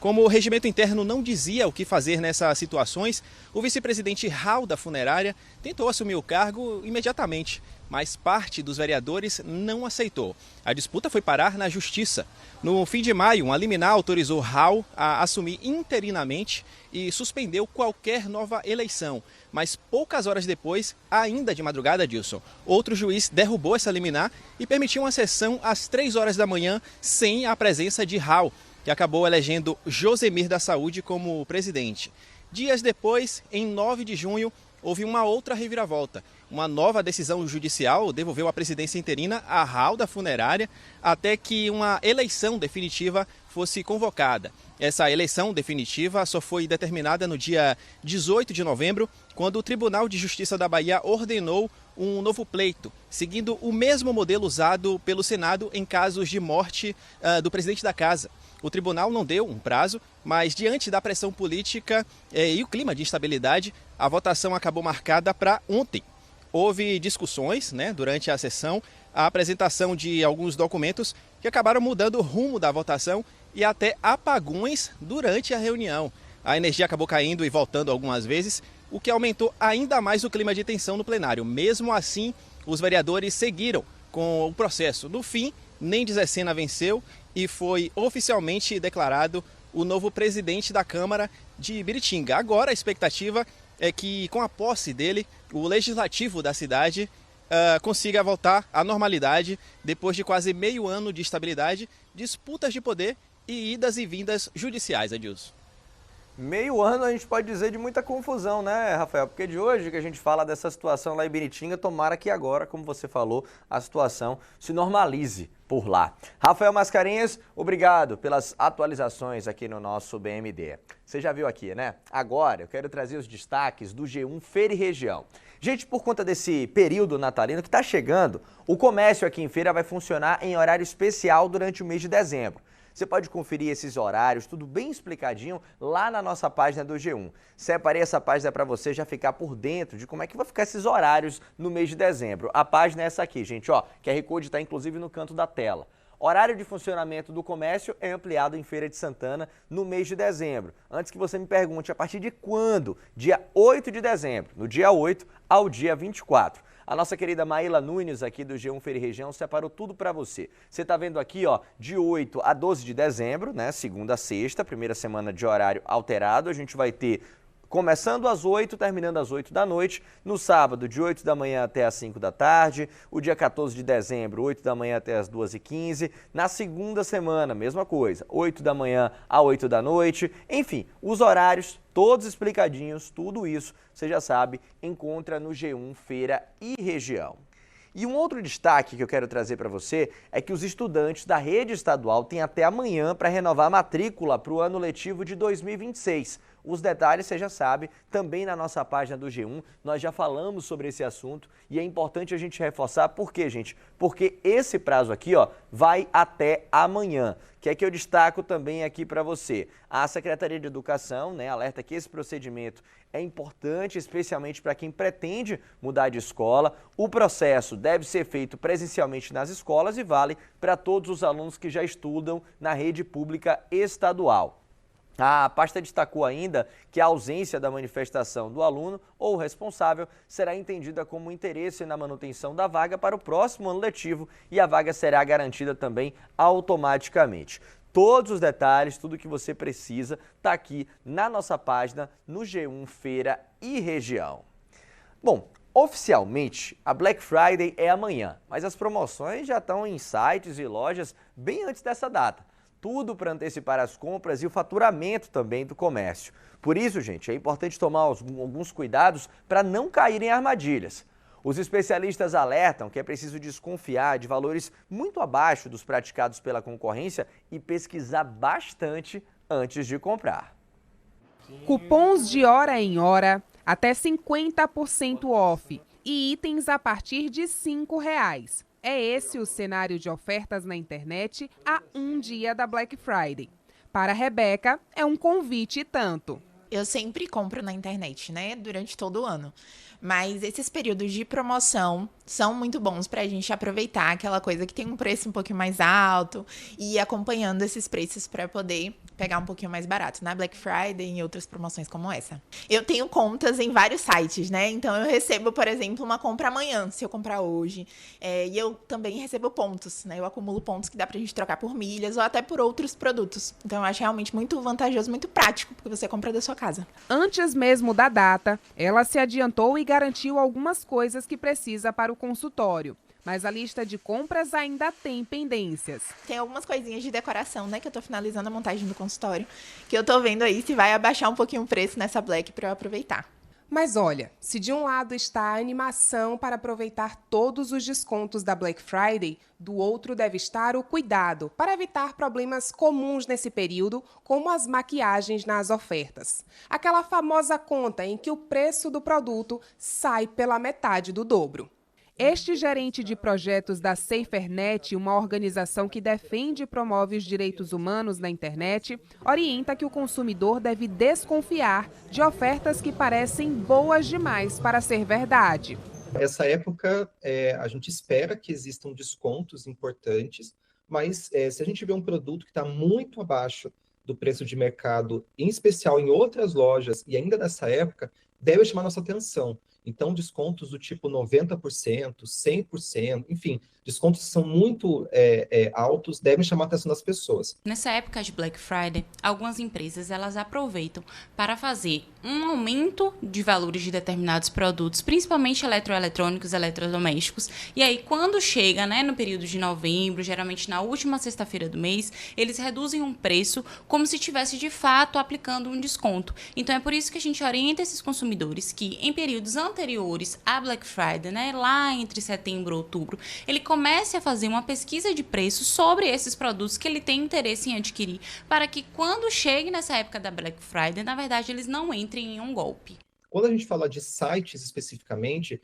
Como o regimento interno não dizia o que fazer nessas situações, o vice-presidente Hall da funerária tentou assumir o cargo imediatamente, mas parte dos vereadores não aceitou. A disputa foi parar na justiça. No fim de maio, uma liminar autorizou Hall a assumir interinamente e suspendeu qualquer nova eleição. Mas poucas horas depois, ainda de madrugada, Dilson, outro juiz derrubou essa liminar e permitiu uma sessão às 3 horas da manhã sem a presença de Hall, que acabou elegendo Josemir da Saúde como presidente. Dias depois, em 9 de junho, houve uma outra reviravolta. Uma nova decisão judicial devolveu a presidência interina a Hall da funerária até que uma eleição definitiva fosse convocada. Essa eleição definitiva só foi determinada no dia 18 de novembro, quando o Tribunal de Justiça da Bahia ordenou um novo pleito, seguindo o mesmo modelo usado pelo Senado em casos de morte do presidente da casa. O tribunal não deu um prazo, mas diante da pressão política e o clima de instabilidade, a votação acabou marcada para ontem. Houve discussões, durante a sessão, a apresentação de alguns documentos que acabaram mudando o rumo da votação e até apagões durante a reunião. A energia acabou caindo e voltando algumas vezes, o que aumentou ainda mais o clima de tensão no plenário. Mesmo assim, os vereadores seguiram com o processo. No fim, Nendes Essena venceu e foi oficialmente declarado o novo presidente da Câmara de Biritinga. Agora a expectativa é que, com a posse dele, o legislativo da cidade consiga voltar à normalidade depois de quase meio ano de instabilidade, disputas de poder e idas e vindas judiciais, Adilson. Meio ano a gente pode dizer de muita confusão, né, Rafael? Porque de hoje que a gente fala dessa situação lá em Biritinga, tomara que agora, como você falou, a situação se normalize por lá. Rafael Mascarenhas, obrigado pelas atualizações aqui no nosso BMD. Você já viu aqui, né? Agora eu quero trazer os destaques do G1 Feira e Região. Gente, por conta desse período natalino que está chegando, o comércio aqui em Feira vai funcionar em horário especial durante o mês de dezembro. Você pode conferir esses horários, tudo bem explicadinho, lá na nossa página do G1. Separei essa página para você já ficar por dentro de como é que vai ficar esses horários no mês de dezembro. A página é essa aqui, gente, ó. QR Code está inclusive no canto da tela. Horário de funcionamento do comércio é ampliado em Feira de Santana no mês de dezembro. Antes que você me pergunte, a partir de quando? Dia 8 de dezembro, no dia 8 ao dia 24. A nossa querida Maíla Nunes aqui do G1 Feira e Região separou tudo para você. Você está vendo aqui, ó, de 8 a 12 de dezembro, né, segunda a sexta, primeira semana de horário alterado. A gente vai ter começando às 8, terminando às 8 da noite, no sábado de 8 da manhã até às 5 da tarde, o dia 14 de dezembro, 8 da manhã até às 2h15, na segunda semana, mesma coisa, 8 da manhã a 8 da noite, enfim, os horários todos explicadinhos, tudo isso, você já sabe, encontra no G1 Feira e Região. E um outro destaque que eu quero trazer para você é que os estudantes da rede estadual têm até amanhã para renovar a matrícula para o ano letivo de 2026. Os detalhes, você já sabe, também na nossa página do G1, nós já falamos sobre esse assunto e é importante a gente reforçar. Por quê, gente? Porque esse prazo aqui, ó, vai até amanhã. Que é que eu destaco também aqui para você. A Secretaria de Educação, né, alerta que esse procedimento é importante, especialmente para quem pretende mudar de escola. O processo deve ser feito presencialmente nas escolas e vale para todos os alunos que já estudam na rede pública estadual. A pasta destacou ainda que a ausência da manifestação do aluno ou responsável será entendida como interesse na manutenção da vaga para o próximo ano letivo e a vaga será garantida também automaticamente. Todos os detalhes, tudo que você precisa, está aqui na nossa página no G1 Feira e Região. Bom, oficialmente a Black Friday é amanhã, mas as promoções já estão em sites e lojas bem antes dessa data. Tudo para antecipar as compras e o faturamento também do comércio. Por isso, gente, é importante tomar alguns cuidados para não cair em armadilhas. Os especialistas alertam que é preciso desconfiar de valores muito abaixo dos praticados pela concorrência e pesquisar bastante antes de comprar. Cupons de hora em hora, até 50% off e itens a partir de R$ 5,00. É esse o cenário de ofertas na internet a um dia da Black Friday. Para a Rebeca, é um convite e tanto. Eu sempre compro na internet, né, durante todo o ano. Mas esses períodos de promoção são muito bons pra gente aproveitar aquela coisa que tem um preço um pouquinho mais alto e ir acompanhando esses preços pra poder pegar um pouquinho mais barato na Black Friday e em outras promoções como essa. Eu tenho contas em vários sites, né? Então eu recebo, por exemplo, uma compra amanhã, se eu comprar hoje. E eu também recebo pontos, né? Eu acumulo pontos que dá pra gente trocar por milhas ou até por outros produtos. Então eu acho realmente muito vantajoso, muito prático, porque você compra da sua casa. Antes mesmo da data, ela se adiantou e garantiu algumas coisas que precisa para o consultório. Mas a lista de compras ainda tem pendências. Tem algumas coisinhas de decoração, né, que eu tô finalizando a montagem do consultório, que eu tô vendo aí se vai abaixar um pouquinho o preço nessa Black para eu aproveitar. Mas olha, se de um lado está a animação para aproveitar todos os descontos da Black Friday, do outro deve estar o cuidado para evitar problemas comuns nesse período, como as maquiagens nas ofertas. Aquela famosa conta em que o preço do produto sai pela metade do dobro. Este gerente de projetos da SaferNet, uma organização que defende e promove os direitos humanos na internet, orienta que o consumidor deve desconfiar de ofertas que parecem boas demais para ser verdade. Essa época, a gente espera que existam descontos importantes, mas se a gente vê um produto que está muito abaixo do preço de mercado, em especial em outras lojas, e ainda nessa época, deve chamar nossa atenção. Então, descontos do tipo 90%, 100%, enfim, descontos que são muito altos devem chamar a atenção das pessoas. Nessa época de Black Friday, algumas empresas elas aproveitam para fazer um aumento de valores de determinados produtos, principalmente eletroeletrônicos, eletrodomésticos. E aí, quando chega, né, no período de novembro, geralmente na última sexta-feira do mês, eles reduzem um preço como se estivesse de fato aplicando um desconto. Então, é por isso que a gente orienta esses consumidores que, em períodos anteriores à Black Friday, né, lá entre setembro e outubro, ele comece a fazer uma pesquisa de preço sobre esses produtos que ele tem interesse em adquirir, para que quando chegue nessa época da Black Friday, na verdade, eles não entrem em um golpe. Quando a gente fala de sites especificamente,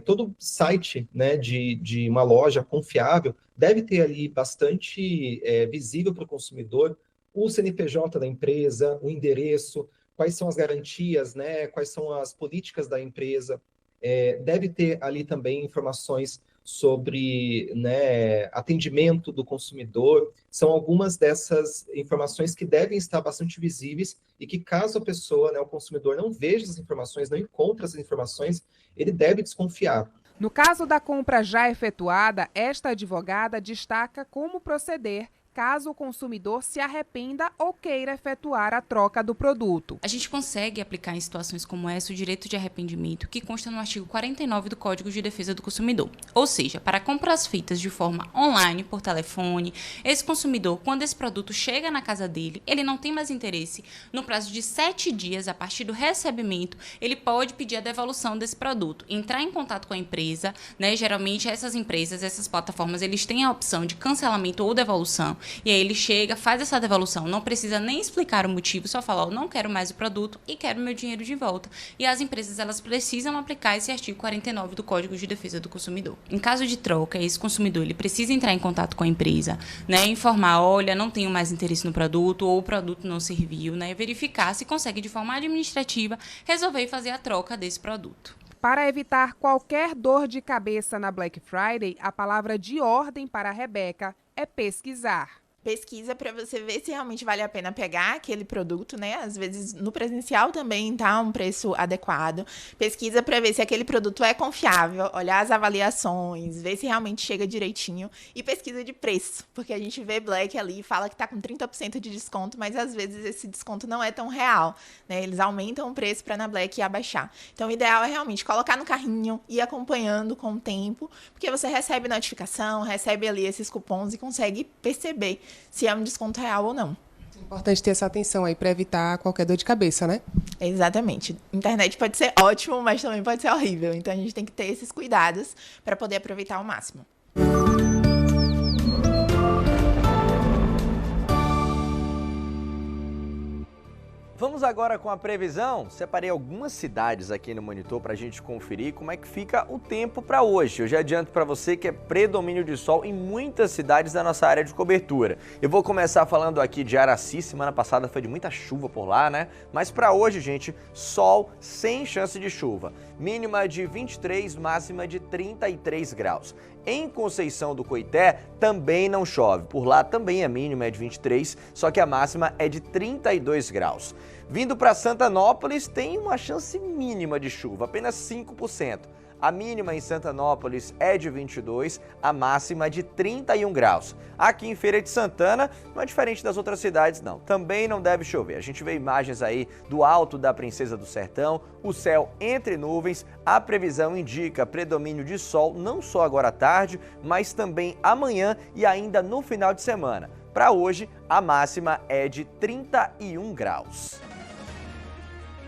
todo site, né, de uma loja confiável deve ter ali bastante visível para o consumidor o CNPJ da empresa, o endereço, quais são as garantias, né, quais são as políticas da empresa. Deve ter ali também informações sobre, né, atendimento do consumidor. São algumas dessas informações que devem estar bastante visíveis e que, caso a pessoa, né, o consumidor, não veja essas informações, não encontre essas informações, ele deve desconfiar. No caso da compra já efetuada, esta advogada destaca como proceder caso o consumidor se arrependa ou queira efetuar a troca do produto. A gente consegue aplicar em situações como essa o direito de arrependimento que consta no artigo 49 do Código de Defesa do Consumidor. Ou seja, para compras feitas de forma online, por telefone, esse consumidor, quando esse produto chega na casa dele, ele não tem mais interesse, no prazo de 7 dias, a partir do recebimento, ele pode pedir a devolução desse produto, entrar em contato com a empresa, né? Geralmente essas empresas, essas plataformas, eles têm a opção de cancelamento ou devolução. E aí ele chega, faz essa devolução, não precisa nem explicar o motivo, só fala, não quero mais o produto e quero meu dinheiro de volta. E as empresas, elas precisam aplicar esse artigo 49 do Código de Defesa do Consumidor. Em caso de troca, esse consumidor, ele precisa entrar em contato com a empresa, né, informar, olha, não tenho mais interesse no produto, ou o produto não serviu, né, verificar se consegue de forma administrativa resolver fazer a troca desse produto. Para evitar qualquer dor de cabeça na Black Friday, a palavra de ordem para a Rebeca é pesquisar. Pesquisa para você ver se realmente vale a pena pegar aquele produto, né? Às vezes no presencial também tá um preço adequado. Pesquisa para ver se aquele produto é confiável, olhar as avaliações, ver se realmente chega direitinho. E pesquisa de preço, porque a gente vê Black ali e fala que tá com 30% de desconto, mas às vezes esse desconto não é tão real, né? Eles aumentam o preço para na Black abaixar. Então o ideal é realmente colocar no carrinho, ir acompanhando com o tempo, porque você recebe notificação, recebe ali esses cupons e consegue perceber se é um desconto real ou não. É importante ter essa atenção aí para evitar qualquer dor de cabeça, né? Exatamente. Internet pode ser ótimo, mas também pode ser horrível. Então a gente tem que ter esses cuidados para poder aproveitar ao máximo. Vamos agora com a previsão. Separei algumas cidades aqui no monitor para a gente conferir como é que fica o tempo para hoje. Eu já adianto para você que é predomínio de sol em muitas cidades da nossa área de cobertura. Eu vou começar falando aqui de Araci. Semana passada foi de muita chuva por lá, né? Mas para hoje, gente, sol sem chance de chuva. Mínima de 23, máxima de 33 graus. Em Conceição do Coité também não chove. Por lá também a mínima é de 23, só que a máxima é de 32 graus. Vindo para Santanópolis tem uma chance mínima de chuva, apenas 5%. A mínima em Santanópolis é de 22, a máxima de 31 graus. Aqui em Feira de Santana não é diferente das outras cidades não, também não deve chover. A gente vê imagens aí do alto da Princesa do Sertão, o céu entre nuvens, a previsão indica predomínio de sol não só agora à tarde, mas também amanhã e ainda no final de semana. Para hoje, a máxima é de 31 graus.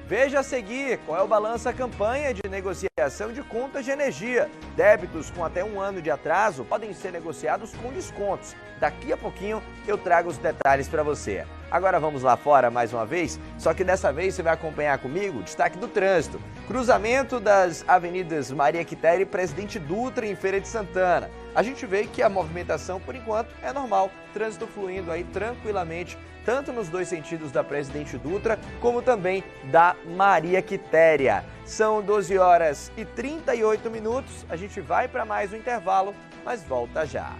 Veja a seguir qual é o balanço da campanha de negociação de contas de energia. Débitos com até 1 ano de atraso podem ser negociados com descontos. Daqui a pouquinho eu trago os detalhes para você. Agora vamos lá fora mais uma vez, só que dessa vez você vai acompanhar comigo o destaque do trânsito. Cruzamento das avenidas Maria Quitéria e Presidente Dutra em Feira de Santana. A gente vê que a movimentação, por enquanto, é normal. Trânsito fluindo aí tranquilamente, tanto nos dois sentidos da Presidente Dutra, como também da Maria Quitéria. São 12 horas e 38 minutos, a gente vai para mais um intervalo, mas volta já.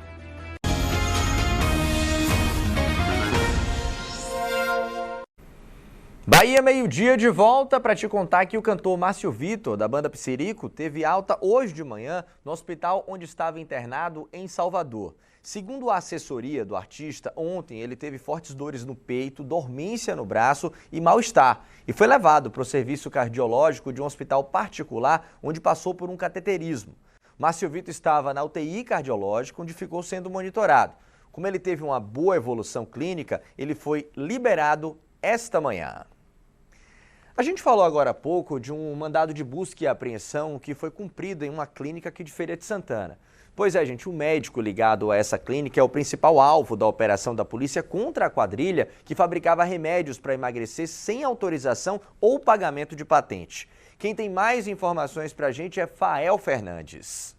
Bahia Meio-Dia de volta para te contar que o cantor Márcio Vitor, da banda Psirico, teve alta hoje de manhã no hospital onde estava internado em Salvador. Segundo a assessoria do artista, ontem ele teve fortes dores no peito, dormência no braço e mal-estar. E foi levado para o serviço cardiológico de um hospital particular onde passou por um cateterismo. Márcio Vitor estava na UTI cardiológica onde ficou sendo monitorado. Como ele teve uma boa evolução clínica, ele foi liberado esta manhã. A gente falou agora há pouco de um mandado de busca e apreensão que foi cumprido em uma clínica aqui de Feira de Santana. Pois é, gente, o médico ligado a essa clínica é o principal alvo da operação da polícia contra a quadrilha que fabricava remédios para emagrecer sem autorização ou pagamento de patente. Quem tem mais informações para a gente é Fael Fernandes.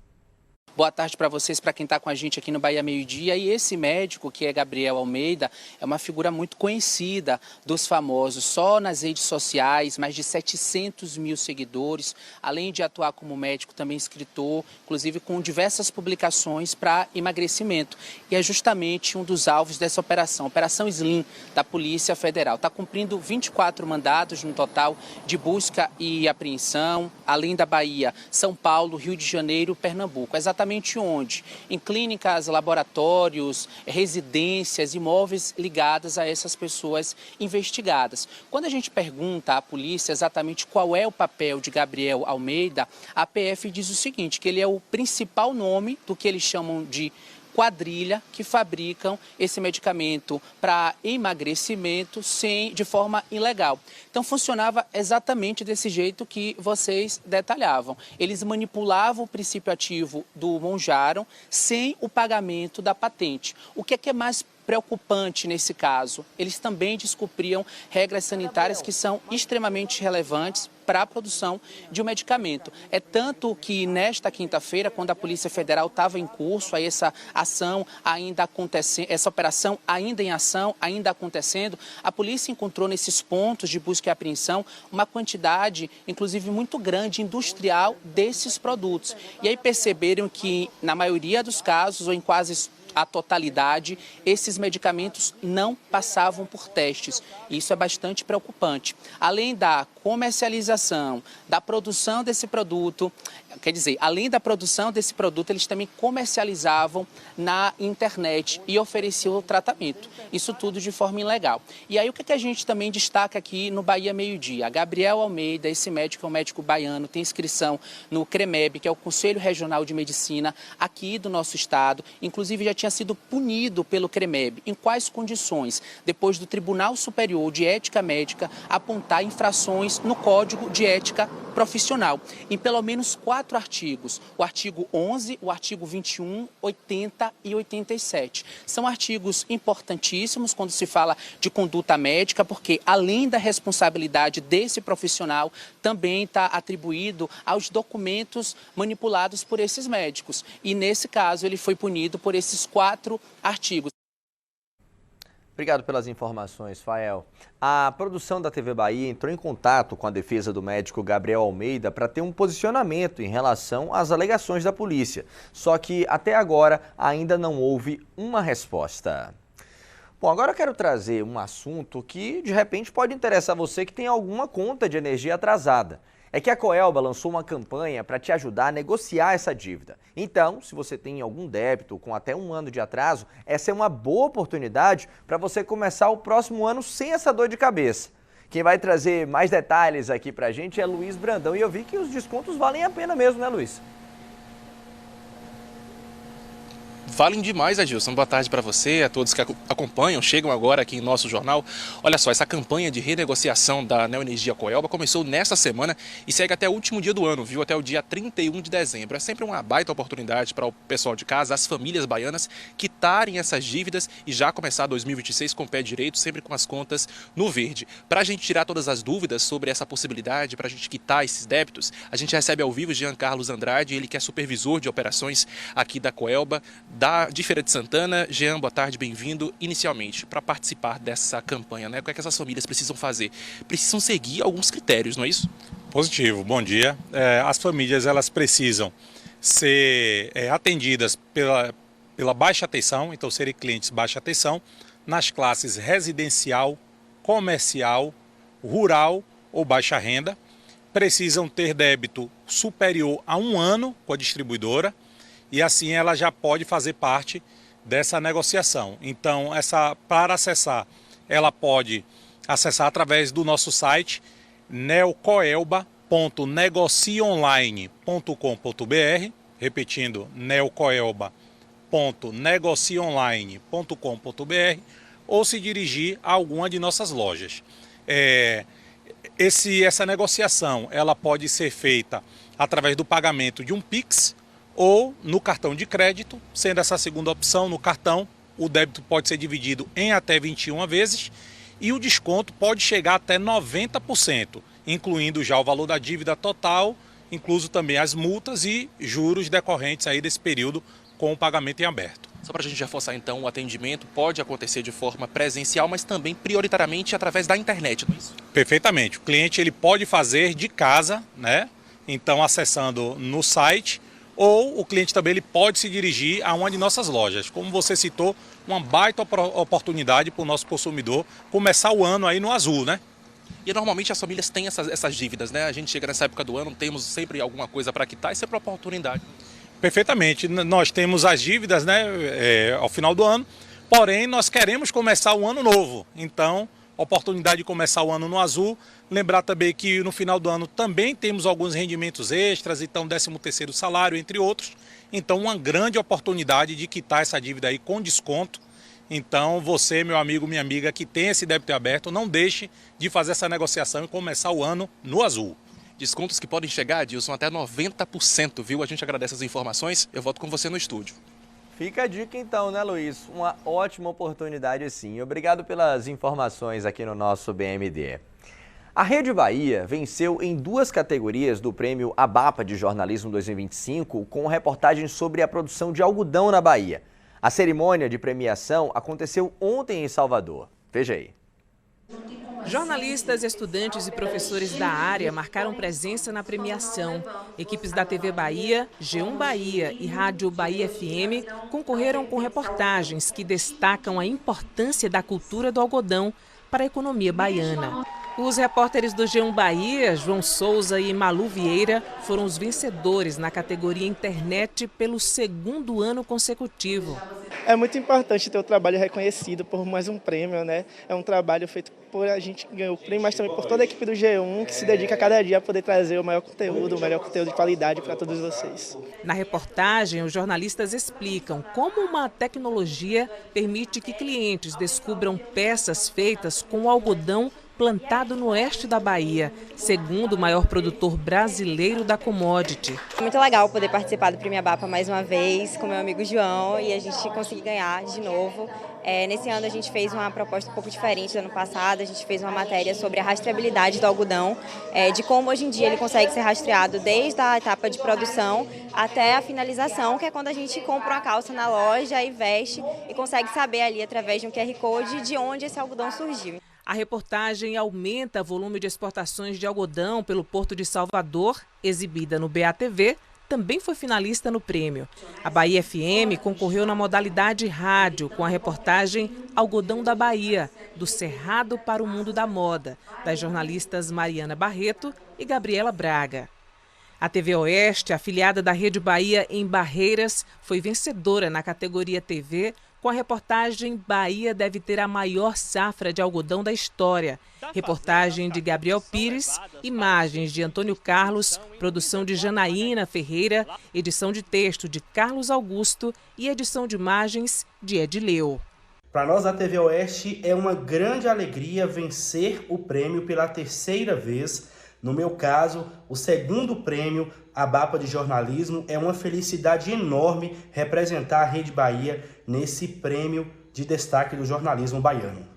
Boa tarde para vocês, para quem está com a gente aqui no Bahia Meio-Dia. E esse médico, que é Gabriel Almeida, é uma figura muito conhecida dos famosos. Só nas redes sociais, mais de 700 mil seguidores. Além de atuar como médico, também escritor, inclusive com diversas publicações para emagrecimento. E é justamente um dos alvos dessa operação, Operação Slim, da Polícia Federal. Está cumprindo 24 mandados no total de busca e apreensão, além da Bahia, São Paulo, Rio de Janeiro, Pernambuco. Exatamente onde? Em clínicas, laboratórios, residências, imóveis ligados a essas pessoas investigadas. Quando a gente pergunta à polícia exatamente qual é o papel de Gabriel Almeida, a PF diz o seguinte, que ele é o principal nome do que eles chamam de quadrilha que fabricam esse medicamento para emagrecimento de forma ilegal. Então funcionava exatamente desse jeito que vocês detalhavam. Eles manipulavam o princípio ativo do Monjaro sem o pagamento da patente. O que é mais preocupante nesse caso? Eles também descumpriam regras sanitárias que são extremamente relevantes para a produção de um medicamento. É tanto que nesta quinta-feira, quando a Polícia Federal estava em curso, aí essa ação ainda acontecendo, essa operação ainda em ação, ainda acontecendo, a polícia encontrou nesses pontos de busca e apreensão uma quantidade, inclusive muito grande, industrial desses produtos. E aí perceberam que, na maioria dos casos, ou em quase a totalidade, esses medicamentos não passavam por testes. Isso é bastante preocupante. Além da comercialização, da produção desse produto, quer dizer, além da produção desse produto, eles também comercializavam na internet e ofereciam o tratamento. Isso tudo de forma ilegal. E aí o que a gente também destaca aqui no Bahia Meio-Dia? Gabriel Almeida, esse médico é um médico baiano, tem inscrição no CREMEB, que é o Conselho Regional de Medicina aqui do nosso estado. Inclusive já tinha sido punido pelo CREMEB. Em quais condições? Depois do Tribunal Superior de Ética Médica apontar infrações no Código de Ética profissional, em pelo menos 4 artigos, o artigo 11, o artigo 21, 80 e 87. São artigos importantíssimos quando se fala de conduta médica, porque além da responsabilidade desse profissional, também está atribuído aos documentos manipulados por esses médicos. E nesse caso ele foi punido por esses 4 artigos. Obrigado pelas informações, Fael. A produção da TV Bahia entrou em contato com a defesa do médico Gabriel Almeida para ter um posicionamento em relação às alegações da polícia. Só que até agora ainda não houve uma resposta. Bom, agora eu quero trazer um assunto que de repente pode interessar você que tem alguma conta de energia atrasada. É que a Coelba lançou uma campanha para te ajudar a negociar essa dívida. Então, se você tem algum débito com até 1 ano de atraso, essa é uma boa oportunidade para você começar o próximo ano sem essa dor de cabeça. Quem vai trazer mais detalhes aqui para a gente é Luiz Brandão. E eu vi que os descontos valem a pena mesmo, né, Luiz? Valem demais, Adilson. Boa tarde para você, a todos que acompanham, chegam agora aqui em nosso jornal. Olha só, essa campanha de renegociação da Neoenergia Coelba começou nesta semana e segue até o último dia do ano, viu? Até o dia 31 de dezembro. É sempre uma baita oportunidade para o pessoal de casa, as famílias baianas, quitarem essas dívidas e já começar 2026 com o pé direito, sempre com as contas no verde. Para a gente tirar todas as dúvidas sobre essa possibilidade, para a gente quitar esses débitos, a gente recebe ao vivo Jean Carlos Andrade, ele que é supervisor de operações aqui da Coelba, de Feira de Santana. Jean, boa tarde, bem-vindo. Inicialmente, para participar dessa campanha, né? O que é que essas famílias precisam fazer? Precisam seguir alguns critérios, não é isso? Positivo, bom dia. As famílias elas precisam ser atendidas pela baixa tensão, então serem clientes baixa tensão, nas classes residencial, comercial, rural ou baixa renda. Precisam ter débito superior a 1 ano com a distribuidora, e assim ela já pode fazer parte dessa negociação. Então, para acessar, ela pode acessar através do nosso site neocoelba.negocionline.com.br, repetindo, neocoelba.negocionline.com.br, ou se dirigir a alguma de nossas lojas. Essa negociação ela pode ser feita através do pagamento de um Pix ou no cartão de crédito, sendo essa segunda opção no cartão, o débito pode ser dividido em até 21 vezes e o desconto pode chegar até 90%, incluindo já o valor da dívida total, incluso também as multas e juros decorrentes aí desse período com o pagamento em aberto. Só para a gente reforçar então, o atendimento pode acontecer de forma presencial, mas também prioritariamente através da internet, não é isso? Perfeitamente. O cliente ele pode fazer de casa, né? Então acessando no site, ou o cliente também ele pode se dirigir a uma de nossas lojas. Como você citou, uma baita oportunidade para o nosso consumidor começar o ano aí no azul, né? E normalmente as famílias têm essas dívidas, né? A gente chega nessa época do ano, temos sempre alguma coisa para quitar e sempre uma oportunidade. Perfeitamente. Nós temos as dívidas, né, ao final do ano, porém nós queremos começar o ano novo. Então, oportunidade de começar o ano no azul. Lembrar também que no final do ano também temos alguns rendimentos extras, então 13º salário, entre outros. Então uma grande oportunidade de quitar essa dívida aí com desconto. Então você, meu amigo, minha amiga, que tem esse débito aberto, não deixe de fazer essa negociação e começar o ano no azul. Descontos que podem chegar, Adilson, até 90%, viu? A gente agradece as informações. Eu volto com você no estúdio. Fica a dica então, né, Luiz? Uma ótima oportunidade sim. Obrigado pelas informações aqui no nosso BMD. A Rede Bahia venceu em 2 categorias do Prêmio Abapa de Jornalismo 2025 com reportagens sobre a produção de algodão na Bahia. A cerimônia de premiação aconteceu ontem em Salvador. Veja aí. Jornalistas, estudantes e professores da área marcaram presença na premiação. Equipes da TV Bahia, G1 Bahia e Rádio Bahia FM concorreram com reportagens que destacam a importância da cultura do algodão para a economia baiana. Os repórteres do G1 Bahia, João Souza e Malu Vieira, foram os vencedores na categoria Internet pelo 2º ano consecutivo. É muito importante ter o trabalho reconhecido por mais um prêmio, né? É um trabalho feito por a gente ganhou o prêmio, mas também por toda a equipe do G1, que se dedica a cada dia a poder trazer o melhor conteúdo de qualidade para todos vocês. Na reportagem, os jornalistas explicam como uma tecnologia permite que clientes descubram peças feitas com algodão plantado no oeste da Bahia, segundo o maior produtor brasileiro da commodity. Muito legal poder participar do Prêmio Abapa mais uma vez com meu amigo João e a gente conseguir ganhar de novo. Nesse ano a gente fez uma proposta um pouco diferente do ano passado, a gente fez uma matéria sobre a rastreabilidade do algodão, de como hoje em dia ele consegue ser rastreado desde a etapa de produção até a finalização, que é quando a gente compra uma calça na loja e veste e consegue saber ali através de um QR Code de onde esse algodão surgiu. A reportagem aumenta o volume de exportações de algodão pelo Porto de Salvador, exibida no BATV, também foi finalista no prêmio. A Bahia FM concorreu na modalidade rádio com a reportagem Algodão da Bahia, do Cerrado para o Mundo da Moda, das jornalistas Mariana Barreto e Gabriela Braga. A TV Oeste, afiliada da Rede Bahia em Barreiras, foi vencedora na categoria TV com a reportagem Bahia deve ter a maior safra de algodão da história. Reportagem de Gabriel Pires, imagens de Antônio Carlos, produção de Janaína Ferreira, edição de texto de Carlos Augusto e edição de imagens de Edileu. Para nós da TV Oeste é uma grande alegria vencer o prêmio pela terceira vez. No meu caso, o segundo prêmio Abapa de Jornalismo. É uma felicidade enorme representar a Rede Bahia nesse prêmio de destaque do jornalismo baiano.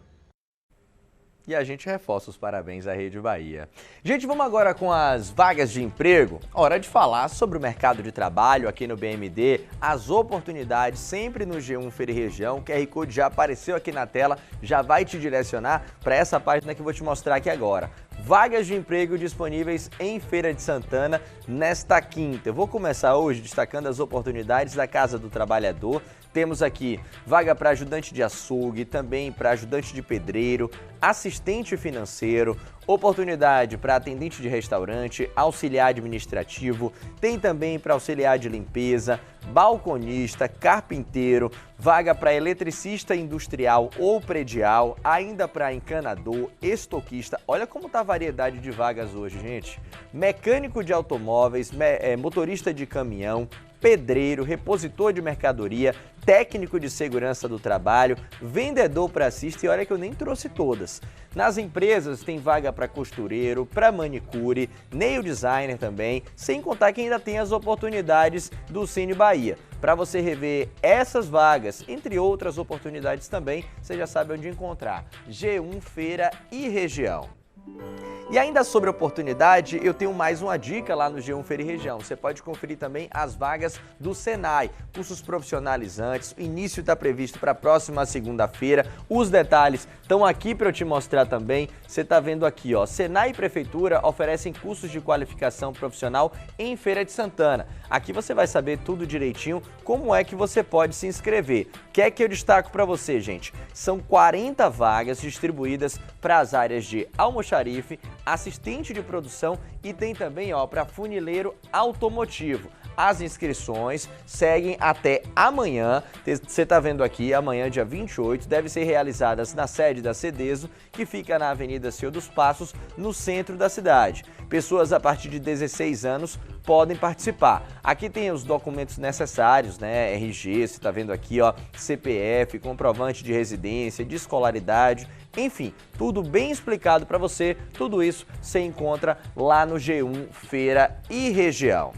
E a gente reforça os parabéns à Rede Bahia. Gente, vamos agora com as vagas de emprego. Hora de falar sobre o mercado de trabalho aqui no BMD, as oportunidades sempre no G1 Feira e Região. O QR Code já apareceu aqui na tela, já vai te direcionar para essa página que eu vou te mostrar aqui agora. Vagas de emprego disponíveis em Feira de Santana nesta quinta. Eu vou começar hoje destacando as oportunidades da Casa do Trabalhador. Temos aqui vaga para ajudante de açougue, também para ajudante de pedreiro, assistente financeiro, oportunidade para atendente de restaurante, auxiliar administrativo, tem também para auxiliar de limpeza, balconista, carpinteiro, vaga para eletricista industrial ou predial, ainda para encanador, estoquista. Olha como está a variedade de vagas hoje, gente. Mecânico de automóveis, motorista de caminhão, pedreiro, repositor de mercadoria, técnico de segurança do trabalho, vendedor pracista e olha que eu nem trouxe todas. Nas empresas tem vaga para costureiro, para manicure, nail designer também, sem contar que ainda tem as oportunidades do Cine Bahia. Para você rever essas vagas, entre outras oportunidades também, você já sabe onde encontrar. G1 Feira e Região. E ainda sobre oportunidade, eu tenho mais uma dica lá no G1 Feira e Região. Você pode conferir também as vagas do Senai, cursos profissionalizantes. O início está previsto para a próxima segunda-feira. Os detalhes estão aqui para eu te mostrar também. Você está vendo aqui, ó. Senai e Prefeitura oferecem cursos de qualificação profissional em Feira de Santana. Aqui você vai saber tudo direitinho, como é que você pode se inscrever. Quer que eu destaco para você, gente? São 40 vagas distribuídas para as áreas de almoxarife, assistente de produção e tem também para funileiro automotivo. As inscrições seguem até amanhã, você está vendo aqui, amanhã dia 28, devem ser realizadas na sede da Cedeso, que fica na Avenida Senhor dos Passos, no centro da cidade. Pessoas a partir de 16 anos podem participar. Aqui tem os documentos necessários, né? RG, você está vendo aqui, ó, CPF, comprovante de residência, de escolaridade, enfim, tudo bem explicado para você. Tudo isso você encontra lá no G1 Feira e Região.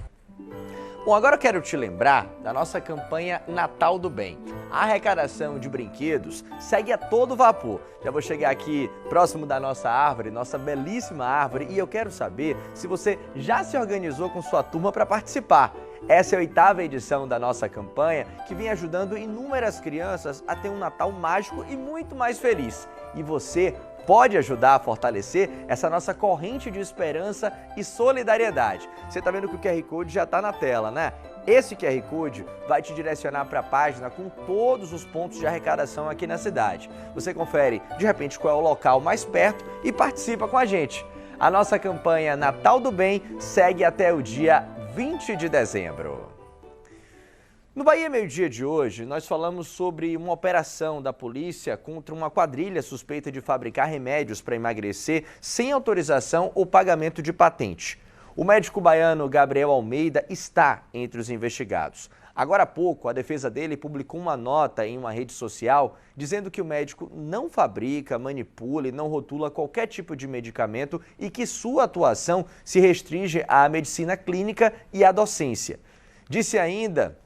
Bom, agora eu quero te lembrar da nossa campanha Natal do Bem. A arrecadação de brinquedos segue a todo vapor. Já vou chegar aqui próximo da nossa árvore, nossa belíssima árvore, e eu quero saber se você já se organizou com sua turma para participar. Essa é a 8ª edição da nossa campanha, que vem ajudando inúmeras crianças a ter um Natal mágico e muito mais feliz. E você pode ajudar a fortalecer essa nossa corrente de esperança e solidariedade. Você está vendo que o QR Code já está na tela, né? Esse QR Code vai te direcionar para a página com todos os pontos de arrecadação aqui na cidade. Você confere, de repente, qual é o local mais perto e participa com a gente. A nossa campanha Natal do Bem segue até o dia 20 de dezembro. No Bahia Meio Dia de hoje, nós falamos sobre uma operação da polícia contra uma quadrilha suspeita de fabricar remédios para emagrecer sem autorização ou pagamento de patente. O médico baiano Gabriel Almeida está entre os investigados. Agora há pouco, a defesa dele publicou uma nota em uma rede social dizendo que o médico não fabrica, manipula e não rotula qualquer tipo de medicamento e que sua atuação se restringe à medicina clínica e à docência. Disse ainda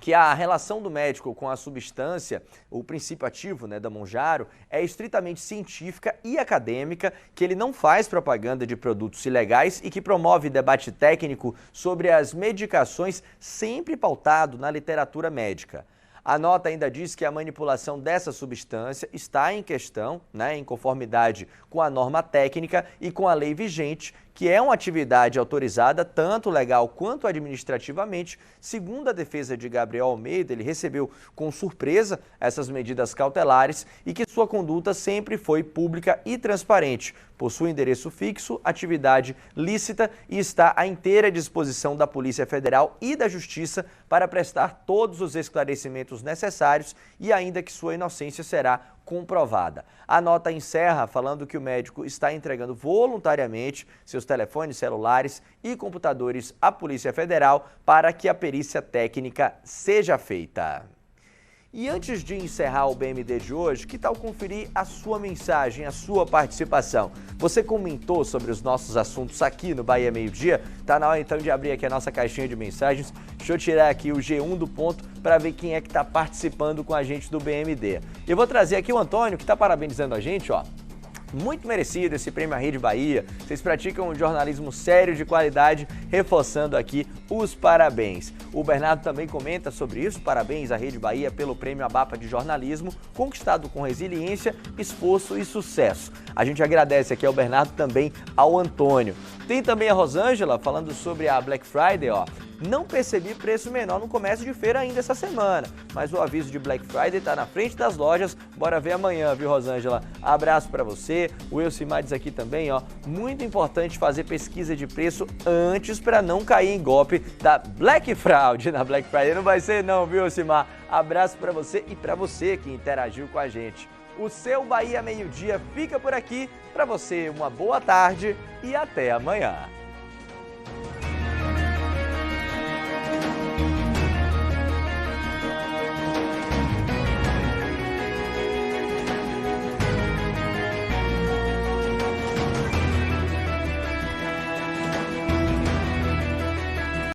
que a relação do médico com a substância, o princípio ativo da Mounjaro, é estritamente científica e acadêmica, que ele não faz propaganda de produtos ilegais e que promove debate técnico sobre as medicações, sempre pautado na literatura médica. A nota ainda diz que a manipulação dessa substância está em questão, em conformidade com a norma técnica e com a lei vigente, que é uma atividade autorizada tanto legal quanto administrativamente. Segundo a defesa de Gabriel Almeida, ele recebeu com surpresa essas medidas cautelares e que sua conduta sempre foi pública e transparente. Possui endereço fixo, atividade lícita e está à inteira disposição da Polícia Federal e da Justiça para prestar todos os esclarecimentos necessários e ainda que sua inocência será comprovada. A nota encerra falando que o médico está entregando voluntariamente seus telefones celulares e computadores à Polícia Federal para que a perícia técnica seja feita. E antes de encerrar o BMD de hoje, que tal conferir a sua mensagem, a sua participação? Você comentou sobre os nossos assuntos aqui no Bahia Meio Dia? Tá na hora então de abrir aqui a nossa caixinha de mensagens. Deixa eu tirar aqui o G1 do ponto para ver quem é que está participando com a gente do BMD. Eu vou trazer aqui o Antônio, que está parabenizando a gente, ó. Muito merecido esse prêmio à Rede Bahia. Vocês praticam um jornalismo sério de qualidade, reforçando aqui os parabéns. O Bernardo também comenta sobre isso. Parabéns à Rede Bahia pelo prêmio ABAPA de jornalismo, conquistado com resiliência, esforço e sucesso. A gente agradece aqui ao Bernardo, também ao Antônio. Tem também a Rosângela falando sobre a Black Friday, ó. Não percebi preço menor no comércio de feira ainda essa semana, mas o aviso de Black Friday está na frente das lojas. Bora ver amanhã, viu, Rosângela? Abraço para você. O Elcimar diz aqui também, ó, muito importante fazer pesquisa de preço antes para não cair em golpe da Black Fraud. Na Black Friday não vai ser não, viu, Elcimar? Abraço para você e para você que interagiu com a gente. O seu Bahia Meio Dia fica por aqui. Para você, uma boa tarde e até amanhã.